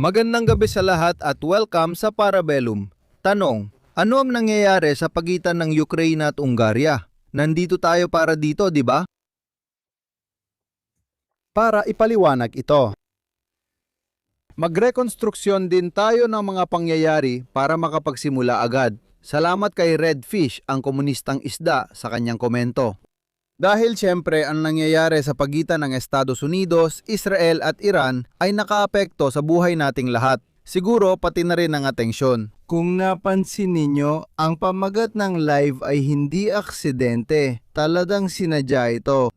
Magandang gabi sa lahat at welcome sa Parabellum. Tanong, ano ang nangyayari sa pagitan ng Ukraine at Hungaria? Nandito tayo para dito, di ba? Para ipaliwanag ito. Magrekonstruksyon din tayo ng mga pangyayari para makapagsimula agad. Salamat kay Redfish, ang komunistang isda, sa kanyang komento. Dahil siyempre ang nangyayari sa pagitan ng Estados Unidos, Israel at Iran ay nakaapekto sa buhay nating lahat. Siguro pati na rin ang atensyon. Kung napansin ninyo, ang pamagat ng live ay hindi aksidente. Talagang sinadya ito.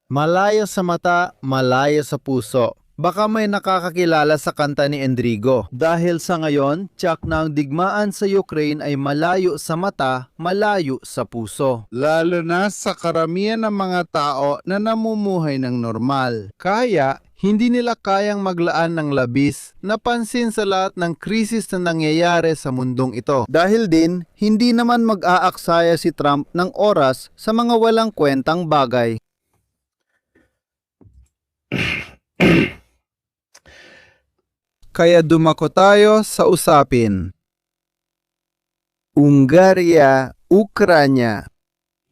Malayo sa mata, malayo sa puso. Baka may nakakakilala sa kanta ni Endrigo. Dahil sa ngayon, tiyak na ang digmaan sa Ukraine ay malayo sa mata, malayo sa puso. Lalo na sa karamihan ng mga tao na namumuhay ng normal. Kaya, hindi nila kayang maglaan ng labis na pansin sa lahat ng krisis na nangyayari sa mundong ito. Dahil din, hindi naman mag-aaksaya si Trump ng oras sa mga walang kwentang bagay. Kaya dumako tayo sa usapin. Hungaria, Ukranya.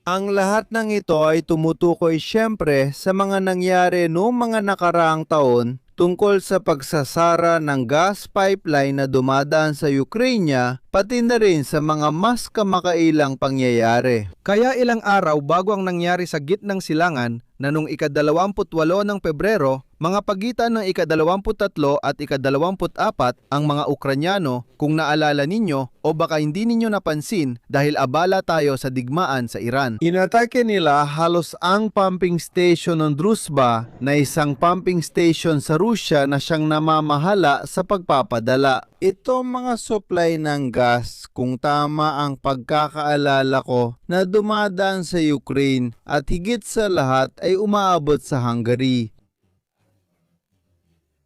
Ang lahat ng ito ay tumutukoy siyempre sa mga nangyari noong mga nakaraang taon tungkol sa pagsasara ng gas pipeline na dumadaan sa Ukraine, pati na rin sa mga mas kamakailang pangyayari. Kaya ilang araw bago ang nangyari sa gitnang silangan na noong ika-28 ng Pebrero, mga pagitan ng ika-23 at ika-24 ang mga Ukranyano, kung naalala ninyo o baka hindi ninyo napansin dahil abala tayo sa digmaan sa Iran. Inatake nila halos ang pumping station ng Druzhba na isang pumping station sa Russia na siyang namamahala sa pagpapadala. Ito mga supply ng gas, kung tama ang pagkakaalala ko, na dumadaan sa Ukraine at higit sa lahat ay umaabot sa Hungary.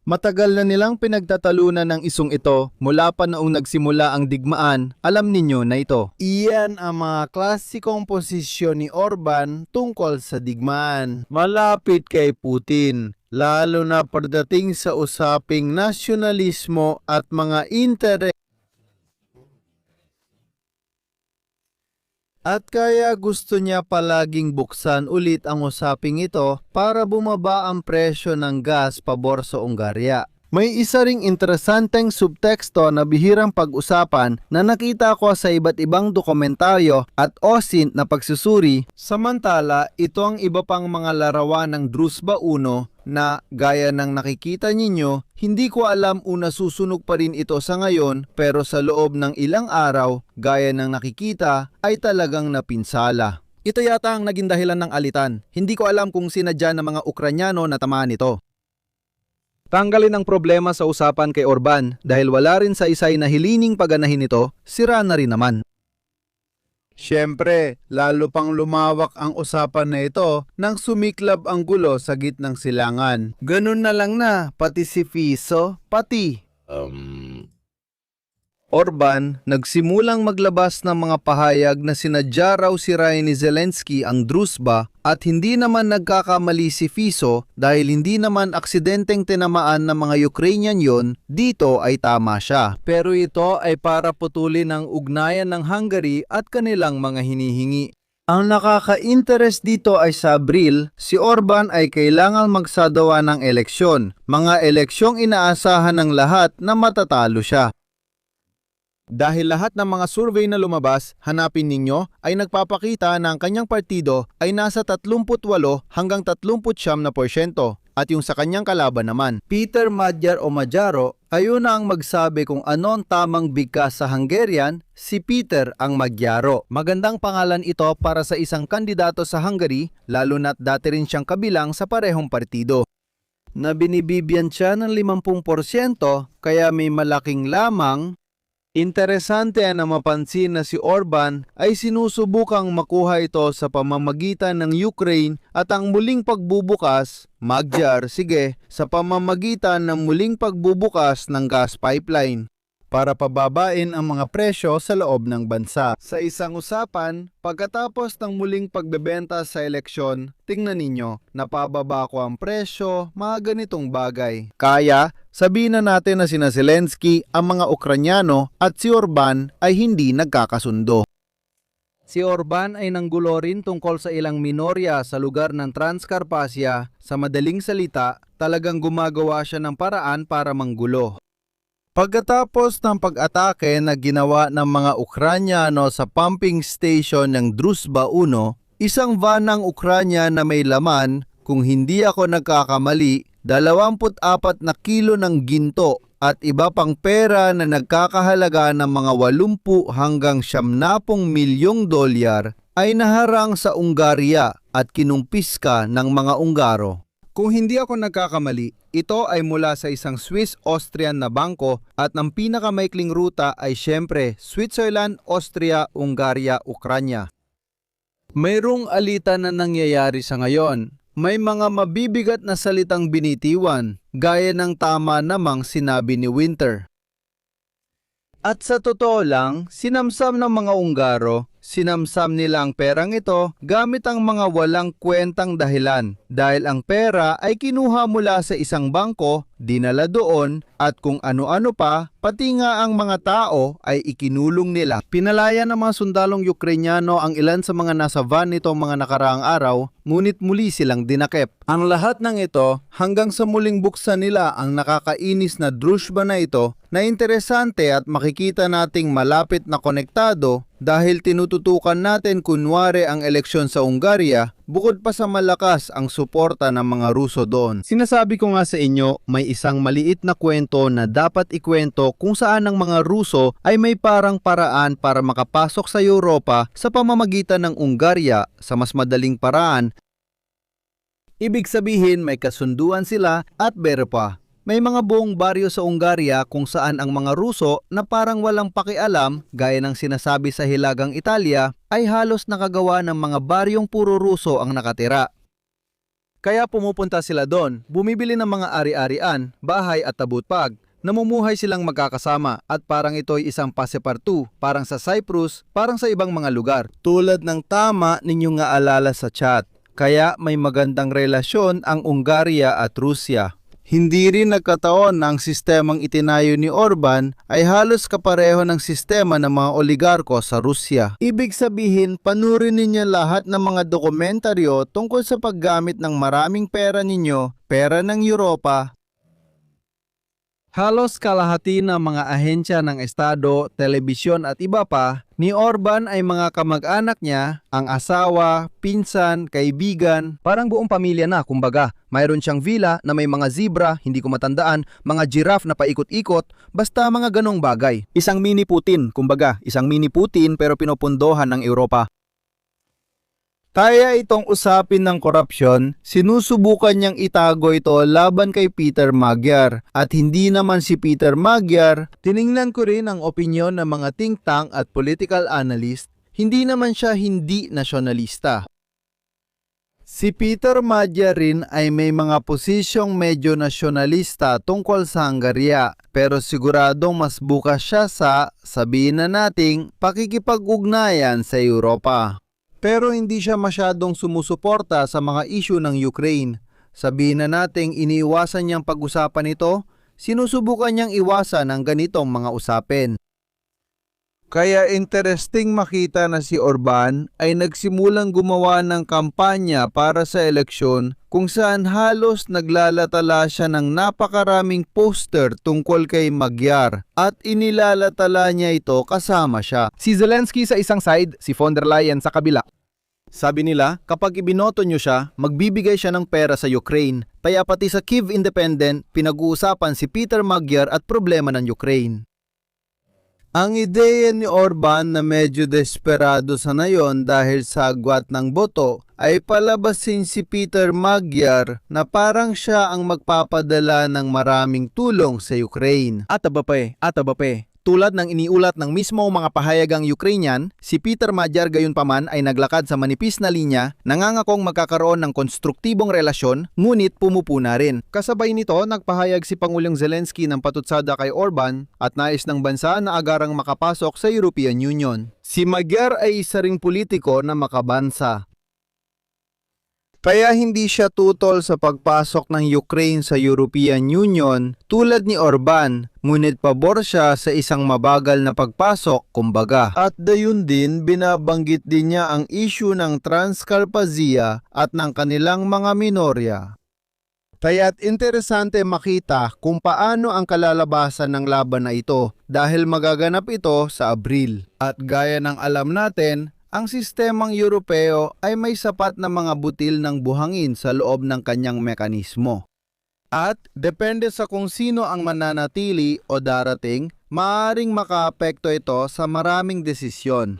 Matagal na nilang pinagtatalunan ng isong ito mula pa noong nagsimula ang digmaan, alam ninyo na ito. Iyan ang mga klasikong posisyon ni Orban tungkol sa digmaan. Malapit kay Putin, lalo na pagdating sa usaping nasyonalismo at mga interes. At kaya gusto niya palaging buksan ulit ang usaping ito para bumaba ang presyo ng gas pabor sa Hungaria. May isa ring interesanteng subteksto na bihirang pag-usapan na nakita ko sa iba't ibang dokumentaryo at OSINT na pagsusuri, samantala ito ang iba pang mga larawan ng Druzhba 1 na gaya ng nakikita ninyo, hindi ko alam kung nasusunog pa rin ito sa ngayon pero sa loob ng ilang araw, gaya ng nakikita, ay talagang napinsala. Ito yata ang naging dahilan ng alitan. Hindi ko alam kung sinadya ng mga Ukranyano na tamaan ito. Tanggalin ang problema sa usapan kay Orban dahil wala rin sa isay na hilining paganahin ito, sira na rin naman. Siyempre, lalo pang lumawak ang usapan na ito nang sumiklab ang gulo sa gitnang silangan. Ganun na lang na, pati si Fico, pati. Orban, nagsimulang maglabas ng mga pahayag na sinadya raw sirain ni Zelensky ang Druzhba at hindi naman nagkakamali si Fico dahil hindi naman aksidenteng tinamaan ng mga Ukrainian yon, dito ay tama siya. Pero ito ay para putulin ang ugnayan ng Hungary at kanilang mga hinihingi. Ang nakaka-interest dito ay sa Abril, si Orban ay kailangang magsagawa ng eleksyon, mga eleksyong inaasahan ng lahat na matatalo siya. Dahil lahat ng mga survey na lumabas, hanapin ninyo, ay nagpapakita na ang kanyang partido ay nasa 38 hanggang 39%. At yung sa kanyang kalaban naman, Peter Magyar o Magyaro, ayun na ang magsabi kung ano ang tamang bigkas sa Hungarian, si Peter ang Magyaro. Magandang pangalan ito para sa isang kandidato sa Hungary, lalo na't dati rin siyang kabilang sa parehong partido. Na binibibigyan siya ng 50%, kaya may malaking lamang. Interesante na mapansin na si Orban ay sinusubukang makuha ito sa pamamagitan ng Ukraine at ang muling pagbubukas, Magyar, sige, sa pamamagitan ng muling pagbubukas ng gas pipeline. para pababain ang mga presyo sa loob ng bansa. Sa isang usapan, pagkatapos ng muling pagbebenta sa eleksyon, tingnan ninyo, napababa ko ang presyo, mga ganitong bagay. Kaya, sabihin na natin na sina Zelensky, ang mga Ukranyano at si Orban ay hindi nagkakasundo. Si Orban ay nanggulo rin tungkol sa ilang minorya sa lugar ng Transcarpathia. Sa madaling salita, talagang gumagawa siya ng paraan para manggulo. Pagkatapos ng pag-atake na ginawa ng mga Ukranyano sa pumping station ng Druzhba 1, isang van ng Ukranya na may laman, kung hindi ako nagkakamali, 24 na kilo ng ginto at iba pang pera na nagkakahalaga ng mga 80 hanggang 70 milyong dolyar ay naharang sa Ungarya at kinumpiska ng mga Ungaro. Kung hindi ako nagkakamali, ito ay mula sa isang Swiss-Austrian na bangko at ang pinakamaikling ruta ay siyempre Switzerland, Austria, Ungarya, Ukranya. Mayroong alitan na nangyayari sa ngayon. May mga mabibigat na salitang binitiwan, gaya ng tama namang sinabi ni Winter. At sa totoo lang, sinamsam ng mga Ungaro, sinamsam nila ang perang ito gamit ang mga walang kwentang dahilan dahil ang pera ay kinuha mula sa isang bangko, dinala doon at kung ano-ano pa, pati nga ang mga tao ay ikinulong nila. Pinalaya ng mga sundalong Ukrainyano ang ilan sa mga nasa van nitong mga nakaraang araw, ngunit muli silang dinakip. Ang lahat ng ito hanggang sa muling buksan nila ang nakakainis na Druzhba na ito na interesante at makikita nating malapit na konektado dahil tinututukan natin kunwari ang eleksyon sa Ungarya bukod pa sa malakas ang suporta ng mga Ruso doon. Sinasabi ko nga sa inyo, may isang maliit na kwento na dapat ikwento kung saan ang mga Ruso ay may parang paraan para makapasok sa Europa sa pamamagitan ng Ungarya sa mas madaling paraan. Ibig sabihin may kasunduan sila at bere pa. May mga buong baryo sa Ungarya kung saan ang mga Ruso na parang walang pakialam, gaya ng sinasabi sa Hilagang Italia, ay halos nakagawa ng mga baryong puro Ruso ang nakatira. Kaya pumupunta sila doon, bumibili ng mga ari-arian, bahay at tabutpag. Namumuhay silang magkakasama at parang ito'y isang pasepartout, parang sa Cyprus, parang sa ibang mga lugar. Tulad ng tama ninyong aalala sa chat, kaya may magandang relasyon ang Ungarya at Rusya. Hindi rin nagkataon na ang sistemang itinayo ni Orban ay halos kapareho ng sistema ng mga oligarko sa Rusya. Ibig sabihin, panurin ninyo lahat ng mga dokumentaryo tungkol sa paggamit ng maraming pera ninyo, pera ng Europa. Halos kalahati ng mga ahensya ng Estado, telebisyon at iba pa ni Orban ay mga kamag-anak niya, ang asawa, pinsan, kaibigan, parang buong pamilya na kumbaga. Mayroon siyang villa na may mga zebra, hindi ko matandaan, mga giraffe na paikot-ikot, basta mga ganong bagay. Isang mini Putin, kumbaga, isang mini Putin pero pinupundohan ng Europa. Kaya itong usapin ng korupsyon, sinusubukan niyang itago ito laban kay Peter Magyar. At hindi naman si Peter Magyar, tiningnan ko rin ang opinyon ng mga think tank at political analyst, hindi naman siya hindi nasyonalista. Si Peter Magyar rin ay may mga posisyong medyo nasyonalista tungkol sa Hungaria, pero siguradong mas bukas siya sa, sabihin na nating, pakikipag-ugnayan sa Europa. Pero hindi siya masyadong sumusuporta sa mga issue ng Ukraine. Sabihin na nating iniiwasan niyang pag-usapan ito, sinusubukan niyang iwasan ang ganitong mga usapin. Kaya interesting makita na si Orban ay nagsimulang gumawa ng kampanya para sa eleksyon kung saan halos naglalatala siya ng napakaraming poster tungkol kay Magyar at inilalatala niya ito kasama siya. Si Zelensky sa isang side, si von der Leyen sa kabila. Sabi nila, kapag ibinoto nyo siya, magbibigay siya ng pera sa Ukraine. Kaya pati sa Kyiv Independent, pinag-uusapan si Peter Magyar at problema ng Ukraine. Ang ideya ni Orban na medyo desperado sa nayon dahil sa agwat ng boto ay palabasin si Peter Magyar na parang siya ang magpapadala ng maraming tulong sa Ukraine. At aba pa Tulad ng iniulat ng mismo mga pahayagang Ukrainian, si Peter Magyar gayunpaman ay naglakad sa manipis na linya, nangangakong magkakaroon ng konstruktibong relasyon, ngunit pumupuna rin. Kasabay nito, nagpahayag si Pangulong Zelensky ng patutsada kay Orban at nais ng bansa na agarang makapasok sa European Union. Si Magyar ay isa ring politiko na makabansa. Kaya hindi siya tutol sa pagpasok ng Ukraine sa European Union tulad ni Orban, ngunit pabor siya sa isang mabagal na pagpasok, kumbaga. At dayun din, binabanggit din niya ang issue ng Transcarpathia at ng kanilang mga minorya. Kaya't interesante makita kung paano ang kalalabasan ng laban na ito dahil magaganap ito sa Abril. At gaya ng alam natin, ang sistemang Europeo ay may sapat na mga butil ng buhangin sa loob ng kanyang mekanismo. At depende sa kung sino ang mananatili o darating, maaaring makaapekto ito sa maraming desisyon.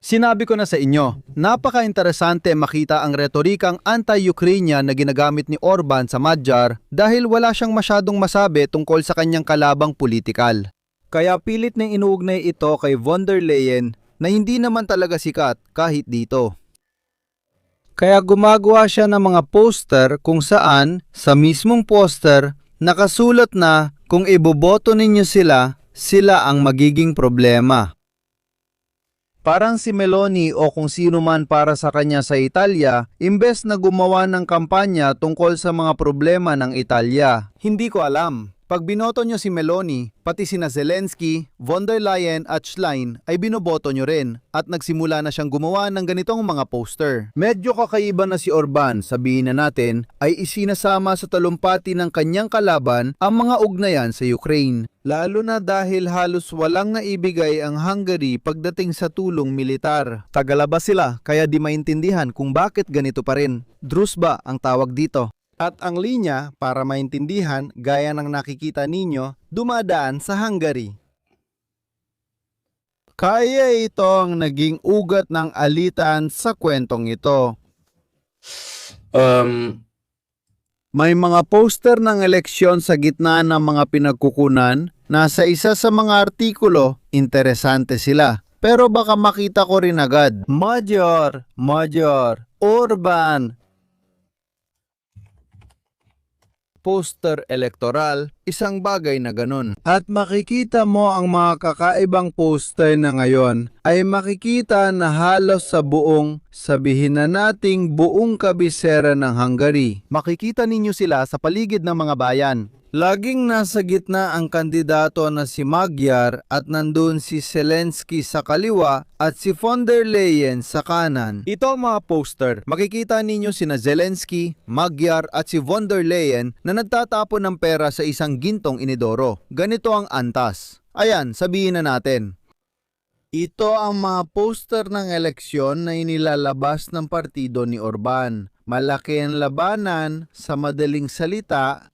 Sinabi ko na sa inyo, napaka-interesante makita ang retorikang anti-Ukrainian na ginagamit ni Orban sa Magyar dahil wala siyang masyadong masabi tungkol sa kanyang kalabang politikal. Kaya pilit niyang inuugnay ito kay von der Leyen na hindi naman talaga sikat kahit dito. Kaya gumagawa siya ng mga poster kung saan sa mismong poster nakasulat na kung iboboto ninyo sila, sila ang magiging problema. Parang si Meloni o kung sino man para sa kanya sa Italia, imbes na gumawa ng kampanya tungkol sa mga problema ng Italia. Hindi ko alam. Pag binoto nyo si Meloni, pati sina Zelensky, von der Leyen at Schlein ay binoboto nyo rin at nagsimula na siyang gumawa ng ganitong mga poster. Medyo kakaiba na si Orban, sabihin na natin, ay isinasama sa talumpati ng kanyang kalaban ang mga ugnayan sa Ukraine. Lalo na dahil halos walang naibigay ang Hungary pagdating sa tulong militar. Tagalabas sila kaya di maintindihan kung bakit ganito pa rin. Druzhba ang tawag dito. At ang linya, para maintindihan, gaya ng nakikita ninyo, dumadaan sa Hungary. Kaya itong naging ugat ng alitan sa kwentong ito. May mga poster ng eleksyon sa gitna ng mga pinagkukunan. Nasa isa sa mga artikulo, interesante sila. Pero baka makita ko rin agad. Magyar, Orban. Poster elektoral, isang bagay na ganun. At makikita mo ang mga kakaibang poster na ngayon ay makikita na halos sa buong, sabihin na nating buong kabisera ng Hungary. Makikita ninyo sila sa paligid ng mga bayan. Laging nasa gitna ang kandidato na si Magyar at nandun si Zelensky sa kaliwa at si von der Leyen sa kanan. Ito ang mga poster. Makikita ninyo sina Zelensky, Magyar at si von der Leyen na nagtatapon ng pera sa isang gintong inidoro. Ganito ang antas. Ayan, sabihin na natin. Ito ang mga poster ng eleksyon na inilalabas ng partido ni Orban. Malaki ang labanan, sa madaling salita.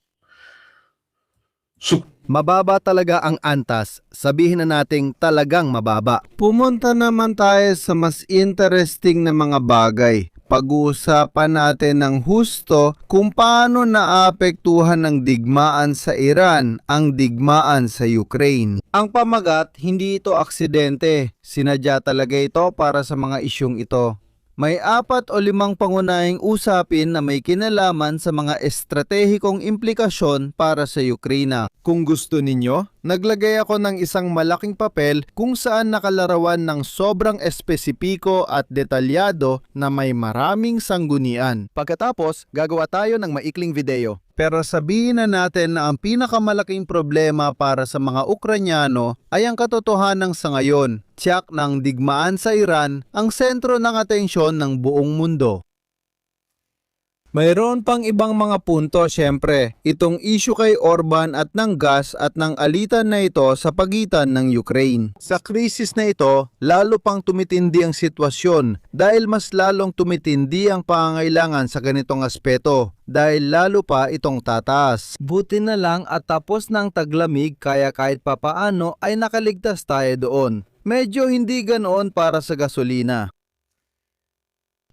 Mababa talaga ang antas. Sabihin na nating talagang mababa. Pumunta naman tayo sa mas interesting na mga bagay. Pag-uusapan natin ng husto kung paano naapektuhan ng digmaan sa Iran ang digmaan sa Ukraine. Ang pamagat, hindi ito aksidente. Sinadya talaga ito para sa mga isyong ito. May 4 o 5 pangunahing usapin na may kinalaman sa mga estratehikong implikasyon para sa Ukraine. Kung gusto ninyo, naglagay ako ng isang malaking papel kung saan nakalarawan ng sobrang espesipiko at detalyado na may maraming sanggunian. Pagkatapos, gagawa tayo ng maikling video. Pero sabihin na natin na ang pinakamalaking problema para sa mga Ukrainyano ay ang katotohanan sa ngayon. Tiyak ng digmaan sa Iran ang sentro ng atensyon ng buong mundo. Mayroon pang ibang mga punto syempre, itong issue kay Orban at ng gas at ng alitan na ito sa pagitan ng Ukraine. Sa krisis na ito, lalo pang tumitindi ang sitwasyon dahil mas lalong tumitindi ang pangangailangan sa ganitong aspeto dahil lalo pa itong tataas. Buti na lang at tapos ng taglamig kaya kahit papaano ay nakaligtas tayo doon. Medyo hindi ganoon para sa gasolina.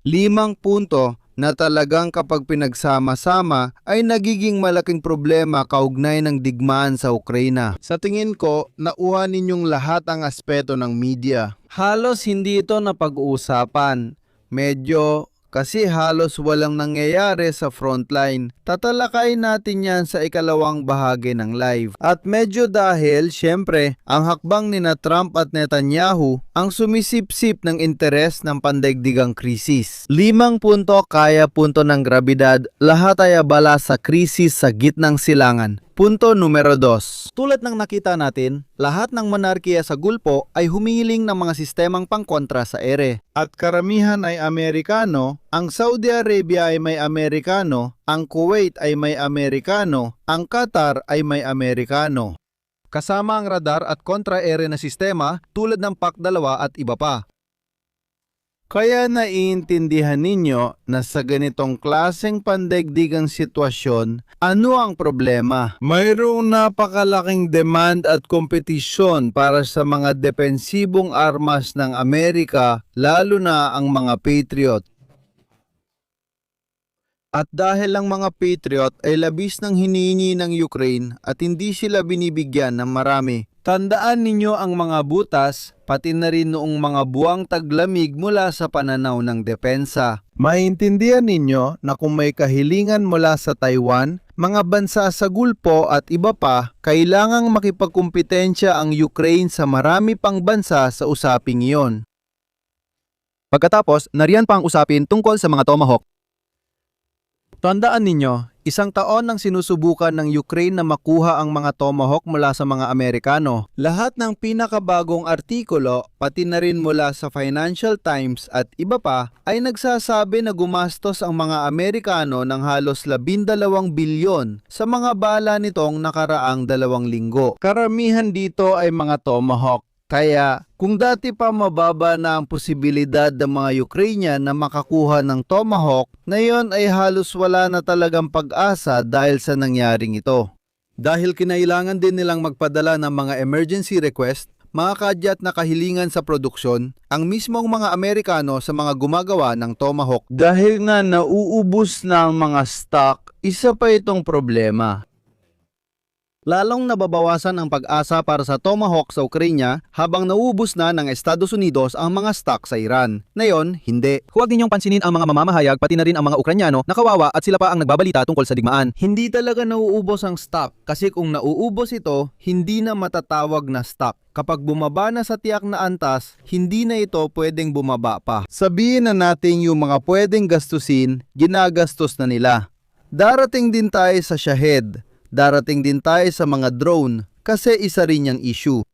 5 punto na talagang kapag pinagsama-sama ay nagiging malaking problema kaugnay ng digmaan sa Ukraina. Sa tingin ko, nauha ninyong lahat ang aspeto ng media. Halos hindi ito napag-uusapan. Medyo kasi halos walang nangyayari sa frontline. Tatalakayin natin yan sa ikalawang bahagi ng live. At medyo dahil, syempre, ang hakbang ni na Trump at Netanyahu ang sumisipsip ng interes ng pandaigdigang krisis. 5 punto kaya punto ng grabidad, lahat ay abala sa krisis sa gitnang silangan. Punto numero 2. Tulad ng nakita natin, lahat ng monarkiya sa Gulpo ay humihiling ng mga sistemang pangkontra sa ere. At karamihan ay Amerikano, ang Saudi Arabia ay may Amerikano, ang Kuwait ay may Amerikano, ang Qatar ay may Amerikano. Kasama ang radar at kontra-ere na sistema tulad ng PAC-2 at iba pa. Kaya naiintindihan ninyo na sa ganitong klaseng pandaigdigang sitwasyon, ano ang problema? Mayroong napakalaking demand at kompetisyon para sa mga depensibong armas ng Amerika, lalo na ang mga Patriot. At dahil ang mga Patriot ay labis ng hinihingi ng Ukraine at hindi sila binibigyan ng marami, tandaan ninyo ang mga butas, pati na rin noong mga buwang taglamig mula sa pananaw ng depensa. Maintindihan ninyo na kung may kahilingan mula sa Taiwan, mga bansa sa Gulpo at iba pa, kailangang makipagkumpetensya ang Ukraine sa marami pang bansa sa usaping iyon. Pagkatapos, nariyan pa ang usapin tungkol sa mga Tomahawk. Tandaan ninyo, 1 taon nang sinusubukan ng Ukraine na makuha ang mga Tomahawk mula sa mga Amerikano. Lahat ng pinakabagong artikulo, pati na rin mula sa Financial Times at iba pa, ay nagsasabi na gumastos ang mga Amerikano ng halos 12 bilyon sa mga bala nitong nakaraang 2 linggo. Karamihan dito ay mga Tomahawk. Kaya, kung dati pa mababa na ang posibilidad ng mga Ukrainian na makakuha ng Tomahawk, ngayon ay halos wala na talagang pag-asa dahil sa nangyaring ito. Dahil kinailangan din nilang magpadala ng mga emergency request, mga kadyat na kahilingan sa produksyon, ang mismong mga Amerikano sa mga gumagawa ng Tomahawk. Dahil nga nauubos na ang mga stock, isa pa itong problema. Lalong nababawasan ang pag-asa para sa Tomahawk sa Ukraina habang nauubos na ng Estados Unidos ang mga stock sa Iran. Ngayon, hindi. Huwag ninyong pansinin ang mga mamamahayag pati na rin ang mga Ukrainyano na kawawa at sila pa ang nagbabalita tungkol sa digmaan. Hindi talaga nauubos ang stock kasi kung nauubos ito, hindi na matatawag na stock. Kapag bumaba na sa tiyak na antas, hindi na ito pwedeng bumaba pa. Sabihin na natin yung mga pwedeng gastusin, ginagastos na nila. Darating din tayo sa Shahed. Darating din tayo sa mga drone kasi isa rin yung issue.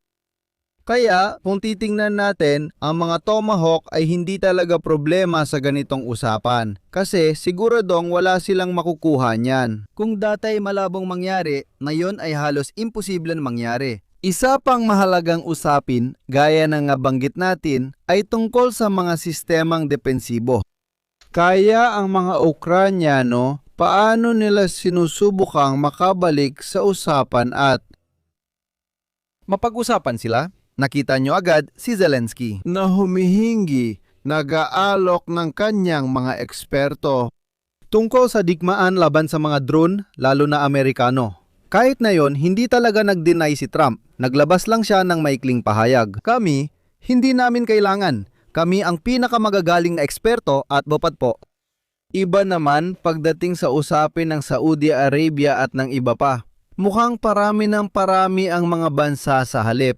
Kaya kung titingnan natin, ang mga Tomahawk ay hindi talaga problema sa ganitong usapan kasi siguradong wala silang makukuha niyan. Kung dati ay malabong mangyari, ngayon ay halos imposible na mangyari. Isa pang mahalagang usapin, gaya ng nabanggit natin, ay tungkol sa mga sistemang depensibo. Kaya ang mga Ukrainyano, paano nila sinusubukang makabalik sa usapan at mapag-usapan sila? Nakita nyo agad si Zelensky na humihingi, nag-aalok ng kanyang mga eksperto tungkol sa digmaan laban sa mga drone, lalo na Amerikano. Kahit na yon, hindi talaga nag-deny si Trump. Naglabas lang siya ng maikling pahayag. Kami, hindi namin kailangan. Kami ang pinakamagagaling na eksperto at bopat po. Iba naman pagdating sa usapin ng Saudi Arabia at ng iba pa. Mukhang parami ng parami ang mga bansa sa halip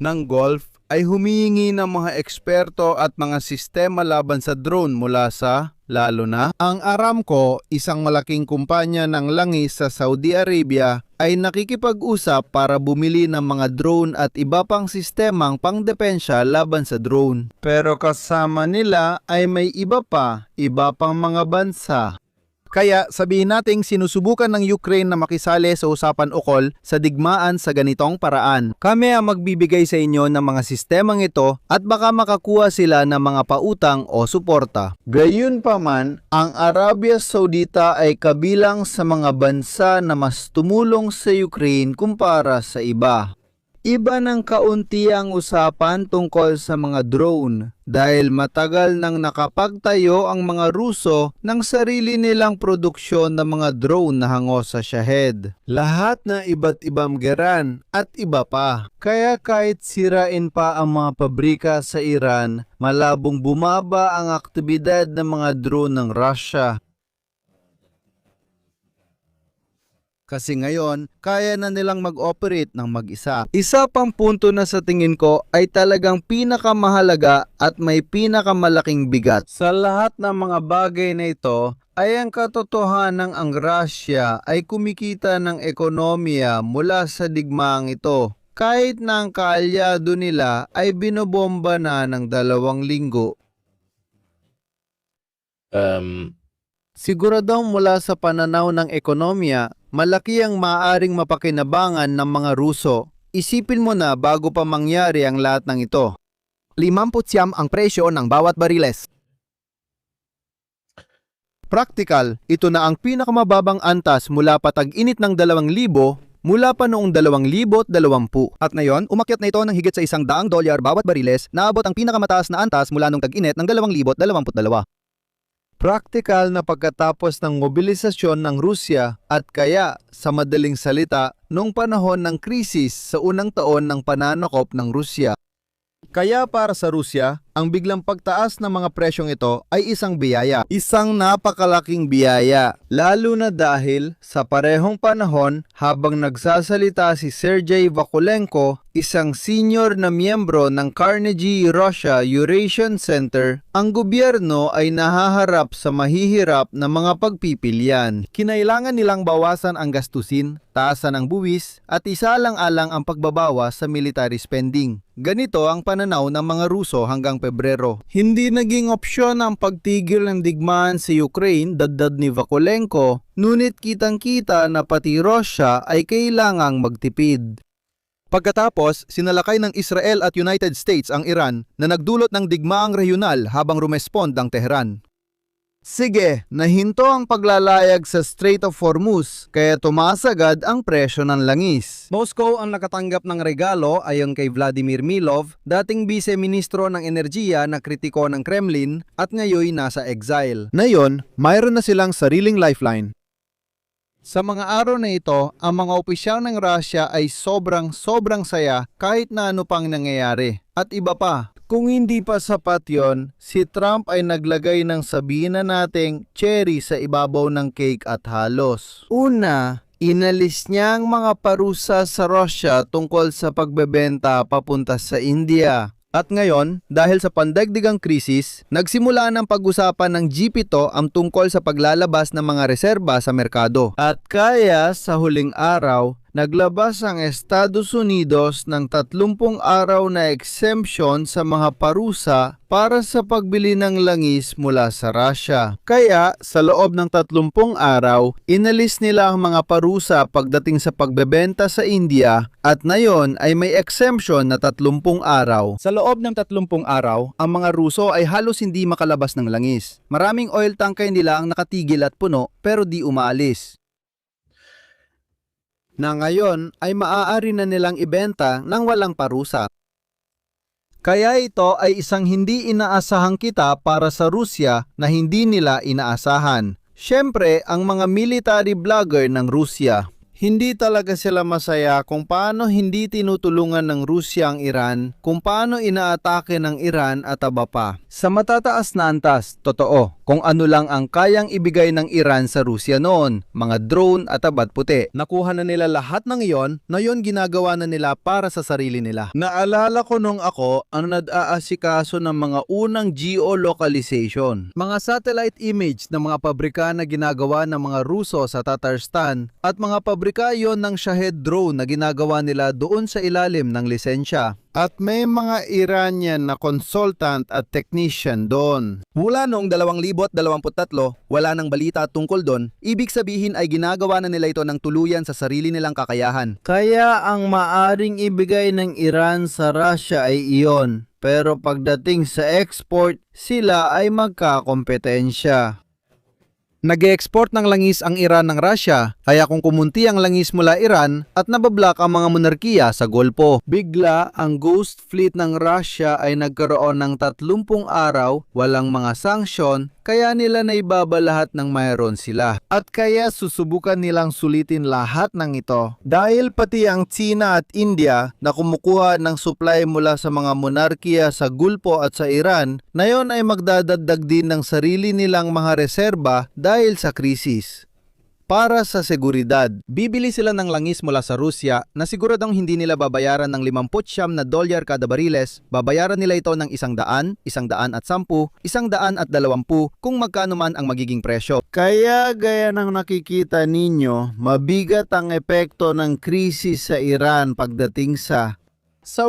ng Gulf ay humihingi ng mga eksperto at mga sistema laban sa drone mula sa, lalo na, ang Aramco, isang malaking kumpanya ng langis sa Saudi Arabia, ay nakikipag-usap para bumili ng mga drone at iba pang sistemang pangdepensya laban sa drone. Pero kasama nila ay may iba pang mga bansa. Kaya sabihin nating sinusubukan ng Ukraine na makisali sa usapan ukol sa digmaan sa ganitong paraan. Kami ang magbibigay sa inyo ng mga sistemang ito at baka makakuha sila ng mga pautang o suporta. Gayunpaman, ang Arabia Saudita ay kabilang sa mga bansa na mas tumulong sa Ukraine kumpara sa iba. Iba ng kaunti ang usapan tungkol sa mga drone dahil matagal nang nakapagtayo ang mga Ruso ng sarili nilang produksyon ng mga drone na hango sa Shahed. Lahat na iba't ibang geran at iba pa. Kaya kahit sirain pa ang mga pabrika sa Iran, malabong bumaba ang aktibidad ng mga drone ng Russia. Kasi ngayon, kaya na nilang mag-operate ng mag-isa. Isa pang punto na sa tingin ko ay talagang pinakamahalaga at may pinakamalaking bigat. Sa lahat ng mga bagay na ito, ay ang katotohanan ang Russia ay kumikita ng ekonomiya mula sa digmaang ito. Kahit na ang kaalyado nila ay binobomba na ng 2 linggo. Siguradong mula sa pananaw ng ekonomiya, malaki ang maaaring mapakinabangan ng mga Ruso. Isipin mo na bago pa mangyari ang lahat ng ito. 50 ang presyo ng bawat bariles. Practical, ito na ang pinakamababang antas mula patag-init ng 2,000 mula pa noong 2020. At ngayon, umakyat na ito ng higit sa $100 bawat bariles, naabot ang pinakamataas na antas mula noong tag-init ng 2022. Praktikal na pagkatapos ng mobilisasyon ng Rusya at kaya, sa madaling salita, noong panahon ng krisis sa unang taon ng pananakop ng Rusya. Kaya para sa Rusya, ang biglang pagtaas ng mga presyong ito ay isang biyaya. Isang napakalaking biyaya, lalo na dahil sa parehong panahon habang nagsasalita si Sergei Vakulenko, isang senior na miyembro ng Carnegie Russia Eurasian Center, ang gobyerno ay nahaharap sa mahihirap na mga pagpipilian. Kinailangan nilang bawasan ang gastusin, taasan ang buwis, at isalang-alang ang pagbabawas sa military spending. Ganito ang pananaw ng mga Ruso hanggang Pebrero. Hindi naging opsyon ang pagtigil ng digmaan sa Ukraine, daddad ni Vakulenko, ngunit kitang-kita na pati Russia ay kailangang magtipid. Pagkatapos, sinalakay ng Israel at United States ang Iran na nagdulot ng digmaang regional habang rumespond ang Tehran. Sige, nahinto ang paglalayag sa Strait of Hormuz, kaya tumaas agad ang presyo ng langis. Moscow ang nakatanggap ng regalo ayon kay Vladimir Milov, dating vice-ministro ng enerhiya na kritiko ng Kremlin at ngayon nasa exile. Ngayon, mayroon na silang sariling lifeline. Sa mga araw na ito, ang mga opisyal ng Russia ay sobrang saya kahit na ano pang nangyayari. At iba pa, kung hindi pa sapat yon, si Trump ay naglagay ng sabihin na nating cherry sa ibabaw ng cake at halos. Una, inalis niya ang mga parusa sa Russia tungkol sa pagbebenta papunta sa India. At ngayon, dahil sa pandagdigang krisis, nagsimula ng pag-usapan ng G7 ang tungkol sa paglalabas ng mga reserba sa merkado. At kaya sa huling araw, naglabas ang Estados Unidos ng 30 araw na exemption sa mga parusa para sa pagbili ng langis mula sa Russia. Kaya sa loob ng 30 araw, inalis nila ang mga parusa pagdating sa pagbebenta sa India at ngayon ay may exemption na 30 araw. Sa loob ng 30 araw, ang mga Ruso ay halos hindi makalabas ng langis. Maraming oil tanker nila ang nakatigil at puno pero di umaalis. Na ngayon ay maaari na nilang ibenta ng walang parusa. Kaya ito ay isang hindi inaasahang kita para sa Rusya na hindi nila inaasahan. Siyempre, ang mga military blogger ng Rusya. Hindi talaga sila masaya kung paano hindi tinutulungan ng Rusya ang Iran, kung paano inaatake ng Iran at iba pa. Sa matataas na antas, totoo, kung ano lang ang kayang ibigay ng Iran sa Rusya noon, mga drone at abat puti. Nakuha na nila lahat ng iyon, na yun ginagawa na nila para sa sarili nila. Naalala ko nung ako ang nag-aasikaso ng mga unang geolocalization. Mga satellite image ng mga pabrika na ginagawa ng mga Ruso sa Tatarstan at mga pabrika yon ng Shahed drone na ginagawa nila doon sa ilalim ng lisensya. At may mga Iranian na consultant at technician doon. Mula noong 2023, wala nang balita tungkol doon. Ibig sabihin ay ginagawa na nila ito ng tuluyan sa sarili nilang kakayahan. Kaya ang maaring ibigay ng Iran sa Russia ay iyon. Pero pagdating sa export, sila ay magkakompetensya. Nag-e-export ng langis ang Iran ng Russia, kaya kung kumunti ang langis mula Iran at nabablock ang mga monarkiya sa Golpo. Bigla, ang Ghost Fleet ng Russia ay nagkaroon ng 30 araw, walang mga sanksyon, kaya nila naibaba lahat ng mayroon sila. At kaya susubukan nilang sulitin lahat ng ito. Dahil pati ang China at India na kumukuha ng supply mula sa mga monarkiya sa Gulpo at sa Iran, na yon ay magdadagdag din ng sarili nilang mga reserba dahil sa krisis. Para sa seguridad, Bibili sila ng langis mula sa Rusya na siguradong hindi nila babayaran ng $50 kada bariles, babayaran nila ito ng 100, 110, 120 kung magkano man ang magiging presyo. Kaya gaya ng nakikita ninyo, mabigat ang epekto ng krisis sa Iran pagdating sa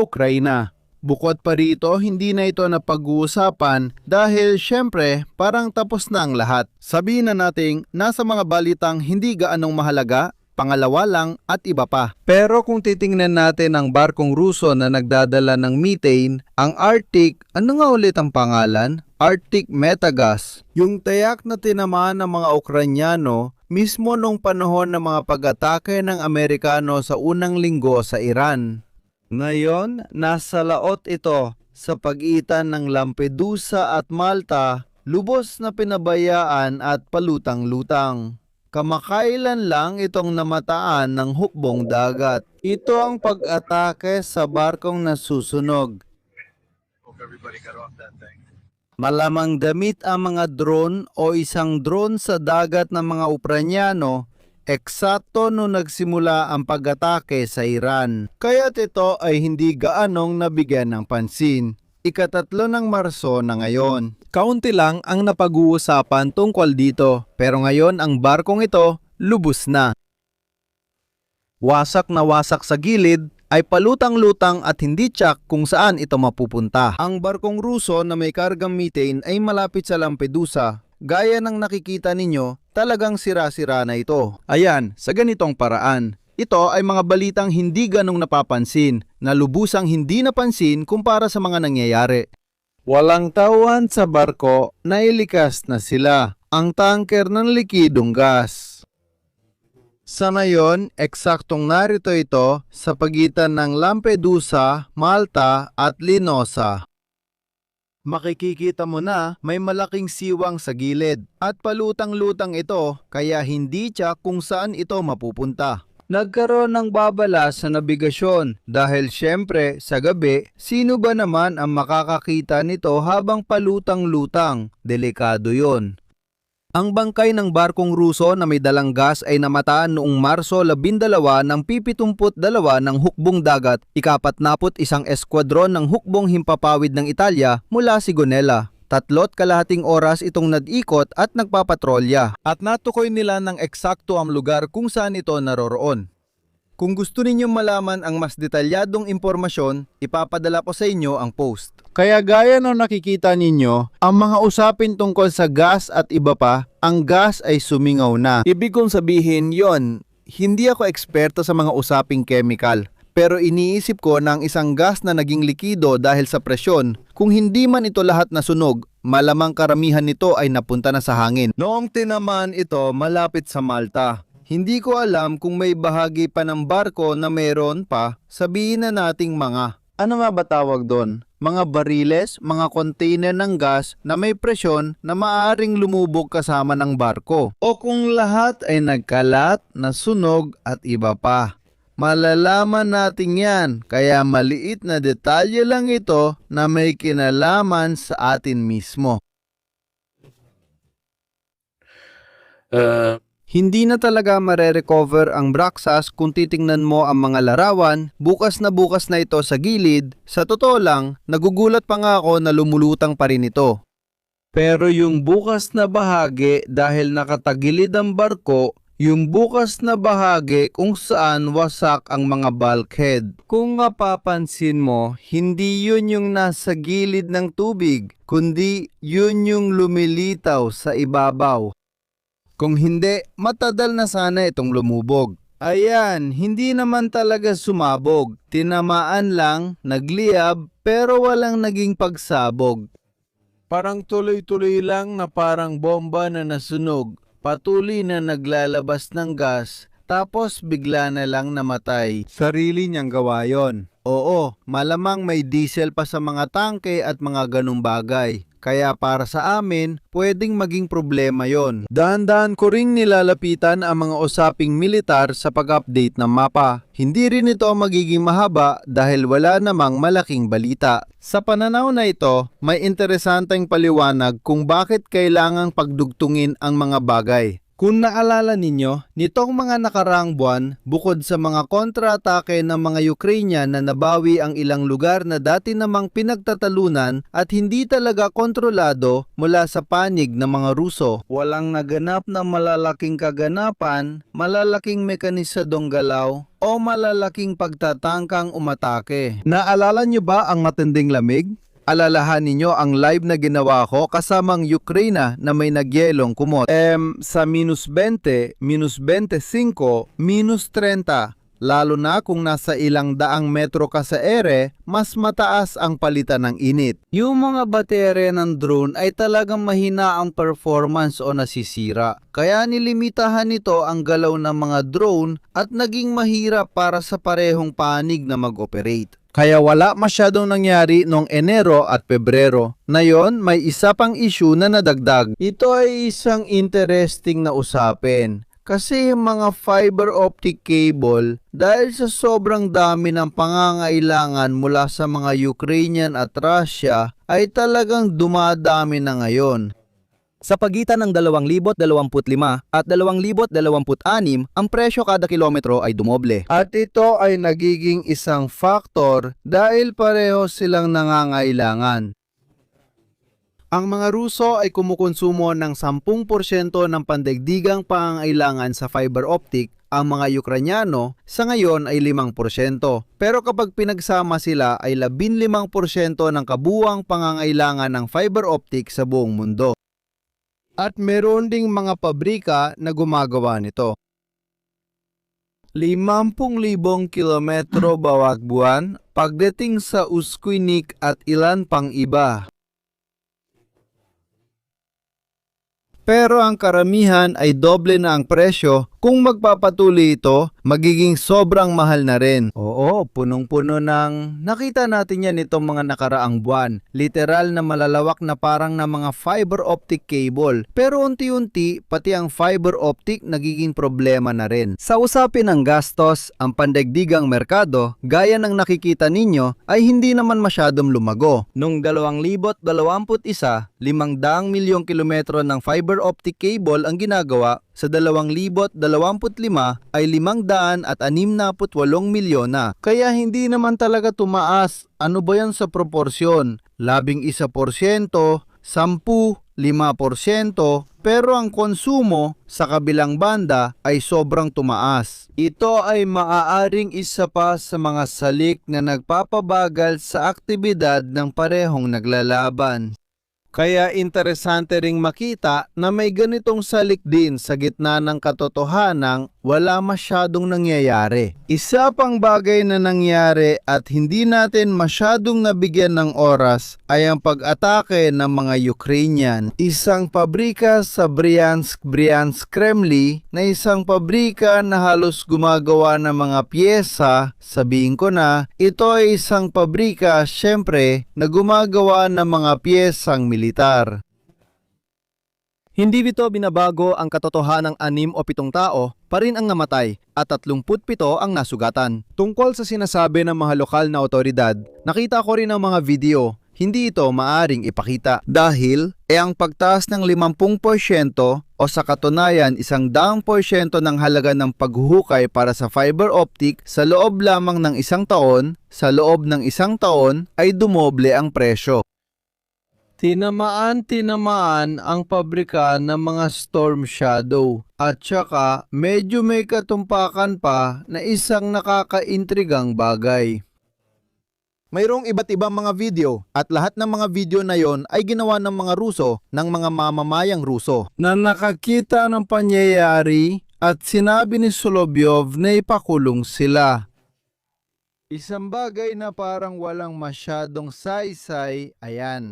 Ukraina. bukod pa rito, hindi na ito napag-uusapan dahil syempre parang tapos na ang lahat. Sabihin na nating nasa mga balitang hindi gaanong mahalaga, pangalawa lang at iba pa. Pero kung titingnan natin ang barkong Ruso na nagdadala ng methane, ang Arctic, ano nga ulit ang pangalan? Arctic Metagas. Yung tayak na tinamaan ng mga Ukranyano mismo nung panahon ng mga pag-atake ng Amerikano sa unang linggo sa Iran. Ngayon, nasa laot ito sa pagitan ng Lampedusa at Malta, lubos na pinabayaan at palutang-lutang. Kamakailan lang itong namataan ng hukbong dagat. Ito ang pag-atake sa barkong nasusunog. Malamang damit ang mga drone o isang drone sa dagat ng mga Ukranyano eksakto nung nagsimula ang pag-atake sa Iran. Kaya't ito ay hindi gaanong nabigyan ng pansin. Ika-3 ng Marso na ngayon. Kaunti lang ang napag-uusapan tungkol dito, pero ngayon ang barkong ito lubos na. Wasak na wasak sa gilid, ay palutang-lutang at hindi tsak kung saan ito mapupunta. Ang barkong Ruso na may kargang methane ay malapit sa Lampedusa. Gaya ng nakikita ninyo, talagang sira-sira na ito. Ayan, sa ganitong paraan. Ito ay mga balitang hindi ganong napapansin, na lubusang hindi napansin kumpara sa mga nangyayari. Walang tawan sa barko, nailikas na sila. Ang tanker ng likidong gas. Sa ngayon, eksaktong narito ito sa pagitan ng Lampedusa, Malta at Linosa. Makikikita mo na may malaking siwang sa gilid at palutang-lutang ito kaya hindi tiyak kung saan ito mapupunta. Nagkaroon ng babala sa nabigasyon dahil syempre sa gabi, sino ba naman ang makakakita nito habang palutang-lutang? Delikado yon. Ang bangkay ng barkong Ruso na may dalang gas ay namataan noong Marso 12 ng P-72 ng hukbong dagat, ika-41 eskwadron ng hukbong himpapawid ng Italya mula Sigonella. 3.5 oras itong nag-ikot at nagpapatrolya. At natukoy nila ng eksakto ang lugar kung saan ito naroroon. Kung gusto ninyong malaman ang mas detalyadong impormasyon, ipapadala ko sa inyo ang post. Kaya gaya ng nakikita ninyo, ang mga usapin tungkol sa gas at iba pa, ang gas ay sumingaw na. Ibig kong sabihin yon, hindi ako eksperto sa mga usaping chemical. Pero iniisip ko na ang isang gas na naging likido dahil sa presyon, kung hindi man ito lahat nasunog, malamang karamihan nito ay napunta na sa hangin. Noong tinamaan ito malapit sa Malta, hindi ko alam kung may bahagi pa ng barko na meron pa, sabihin na nating mga. Ano nga ba tawag doon? Mga bariles, mga container ng gas na may presyon na maaaring lumubog kasama ng barko. O kung lahat ay nagkalat, nasunog at iba pa. Malalaman natin yan, kaya maliit na detalye lang ito na may kinalaman sa atin mismo. Hindi na talaga mare-recover ang Braxas kung titingnan mo ang mga larawan, bukas na ito sa gilid. Sa totoo lang, nagugulat pa nga ako na lumulutang pa rin ito. Pero yung bukas na bahagi dahil nakatagilid ang barko, yung bukas na bahagi kung saan wasak ang mga bulkhead. Kung mapapansin mo, hindi yun yung nasa gilid ng tubig, kundi yun yung lumilitaw sa ibabaw. Kung hindi, matadal na sana itong lumubog. Ayan, hindi naman talaga sumabog. Tinamaan lang, nagliyab, pero walang naging pagsabog. Parang tuloy-tuloy lang na parang bomba na nasunog. patuloy na naglalabas ng gas tapos bigla na lang namatay. Sarili niyang gawa yon. Oo, malamang may diesel pa sa mga tangke at mga ganung bagay. Kaya para sa amin, pwedeng maging problema yon. Dahan-dahan ko ring nilalapitan ang mga usaping militar sa pag-update ng mapa. Hindi rin ito magiging mahaba dahil wala namang malaking balita. Sa pananaw na ito, may interesanteng paliwanag kung bakit kailangang pagdugtungin ang mga bagay. Kung naalala ninyo, nitong mga nakaraang buwan, bukod sa mga kontra-atake ng mga Ukrainian na nabawi ang ilang lugar na dati namang pinagtatalunan at hindi talaga kontrolado mula sa panig ng mga Ruso. Walang naganap na malalaking kaganapan, malalaking mekanisadong galaw, o malalaking pagtatangkang umatake. Naalala nyo ba ang matinding lamig? Alalahan ninyo ang live na ginawa ko kasamang Ukraina na may nagyelong kumot. Sa minus 20, minus 25, minus 30, lalo na kung nasa ilang daang metro ka sa ere, mas mataas ang palitan ng init. Yung mga baterya ng drone ay talagang mahina ang performance o nasisira. Kaya nilimitahan nito ang galaw ng mga drone at naging mahirap para sa parehong panig na mag-operate. Kaya wala masyadong nangyari noong Enero at Pebrero. Ngayon, may isa pang issue na nadagdag. Ito ay isang interesting na usapin. Kasi yung mga fiber optic cable, dahil sa sobrang dami ng pangangailangan mula sa mga Ukrainian at Russia, ay talagang dumadami na ngayon. Sa pagitan ng 2025 at 2026, ang presyo kada kilometro ay dumoble. At ito ay nagiging isang factor dahil pareho silang nangangailangan. Ang mga Ruso ay kumukonsumo ng 10% ng pandaigdigang pangangailangan sa fiber optic. Ang mga Ukrainyano sa ngayon ay 5%. Pero kapag pinagsama sila ay 15% ng kabuuang pangangailangan ng fiber optic sa buong mundo. At meron ding mga pabrika na gumagawa nito. 50,000 kilometro bawat buwan pagdating sa Uskuynik at ilan pang iba. Pero ang karamihan ay doble na ang presyo. Kung magpapatuloy ito, magiging sobrang mahal na rin. Oo, punong-puno ng nakita natin yan itong mga nakaraang buwan. Literal na malalawak na parang na mga fiber optic cable. Pero unti-unti, pati ang fiber optic nagiging problema na rin. Sa usapin ng gastos, ang pandaigdigang merkado, gaya ng nakikita ninyo, ay hindi naman masyadong lumago. Noong 2021, 500 milyong kilometro ng fiber optic cable ang ginagawa. Sa 2025 ay 568 milyon na. Kaya hindi naman talaga tumaas. Ano ba yan sa proporsyon? 11%, 10%, 5%, pero ang konsumo sa kabilang banda ay sobrang tumaas. Ito ay maaaring isa pa sa mga salik na nagpapabagal sa aktibidad ng parehong naglalaban. Kaya interesante ring makita na may ganitong salik din sa gitna ng katotohanang wala masyadong nangyayari. Isa pang bagay na nangyari at hindi natin masyadong nabigyan ng oras ay ang pag-atake ng mga Ukrainian. Isang pabrika sa Bryansk, Kremli na isang pabrika na halos gumagawa ng mga piyesa, sabihin ko na, ito ay isang pabrika syempre na gumagawa ng mga piyesang militar. Hindi ito binabago ang katotohanang 6 o 7 tao pa rin ang namatay at 37 ang nasugatan. Tungkol sa sinasabi ng mga lokal na otoridad, nakita ko rin ang mga video. Hindi ito maaring ipakita. Dahil ang pagtaas ng 50% o sa katunayan 100% ng halaga ng paghuhukay para sa fiber optic sa loob lamang ng 1 taon, sa loob ng 1 taon ay dumoble ang presyo. Tinamaan ang pabrika ng mga Storm Shadow at saka medyo may katumpakan pa na isang nakakaintrigang bagay. Mayroong iba't ibang mga video at lahat ng mga video na yon ay ginawa ng mga Ruso ng mga mamamayang Ruso. Na nakakita ng pangyayari at sinabi ni Solovyov na ipakulong sila. Isang bagay na parang walang masyadong saysay, ayan.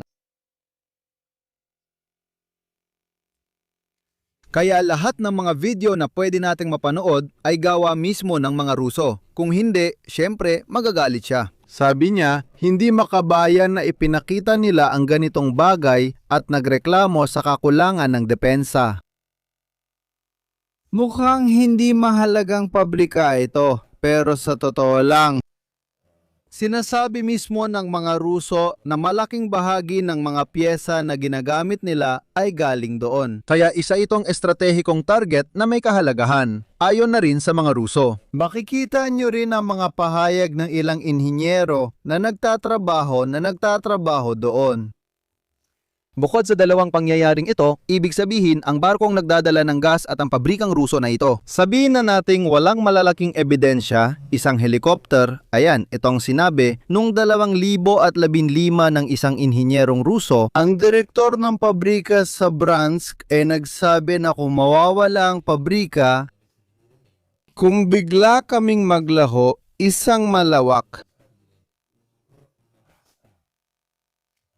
Kaya lahat ng mga video na pwede nating mapanood ay gawa mismo ng mga Ruso. Kung hindi, syempre magagalit siya. Sabi niya, hindi makabayan na ipinakita nila ang ganitong bagay at nagreklamo sa kakulangan ng depensa. Mukhang hindi mahalagang pabrika ito, pero sa totoo lang, sinasabi mismo ng mga Ruso na malaking bahagi ng mga pyesa na ginagamit nila ay galing doon. Kaya isa itong estratehikong target na may kahalagahan. Ayon na rin sa mga Ruso. Makikita nyo rin ang mga pahayag ng ilang inhinyero na nagtatrabaho doon. Bukod sa dalawang pangyayaring ito, ibig sabihin ang barkong nagdadala ng gas at ang pabrikang Ruso na ito. Sabihin na nating walang malalaking ebidensya, isang helicopter, ayan, itong sinabi, nung 2015 ng isang inhinyerong Ruso, Ang direktor ng pabrika sa Bransk ay nagsabi na kung mawawala ang pabrika, kung bigla kaming maglaho, isang malawak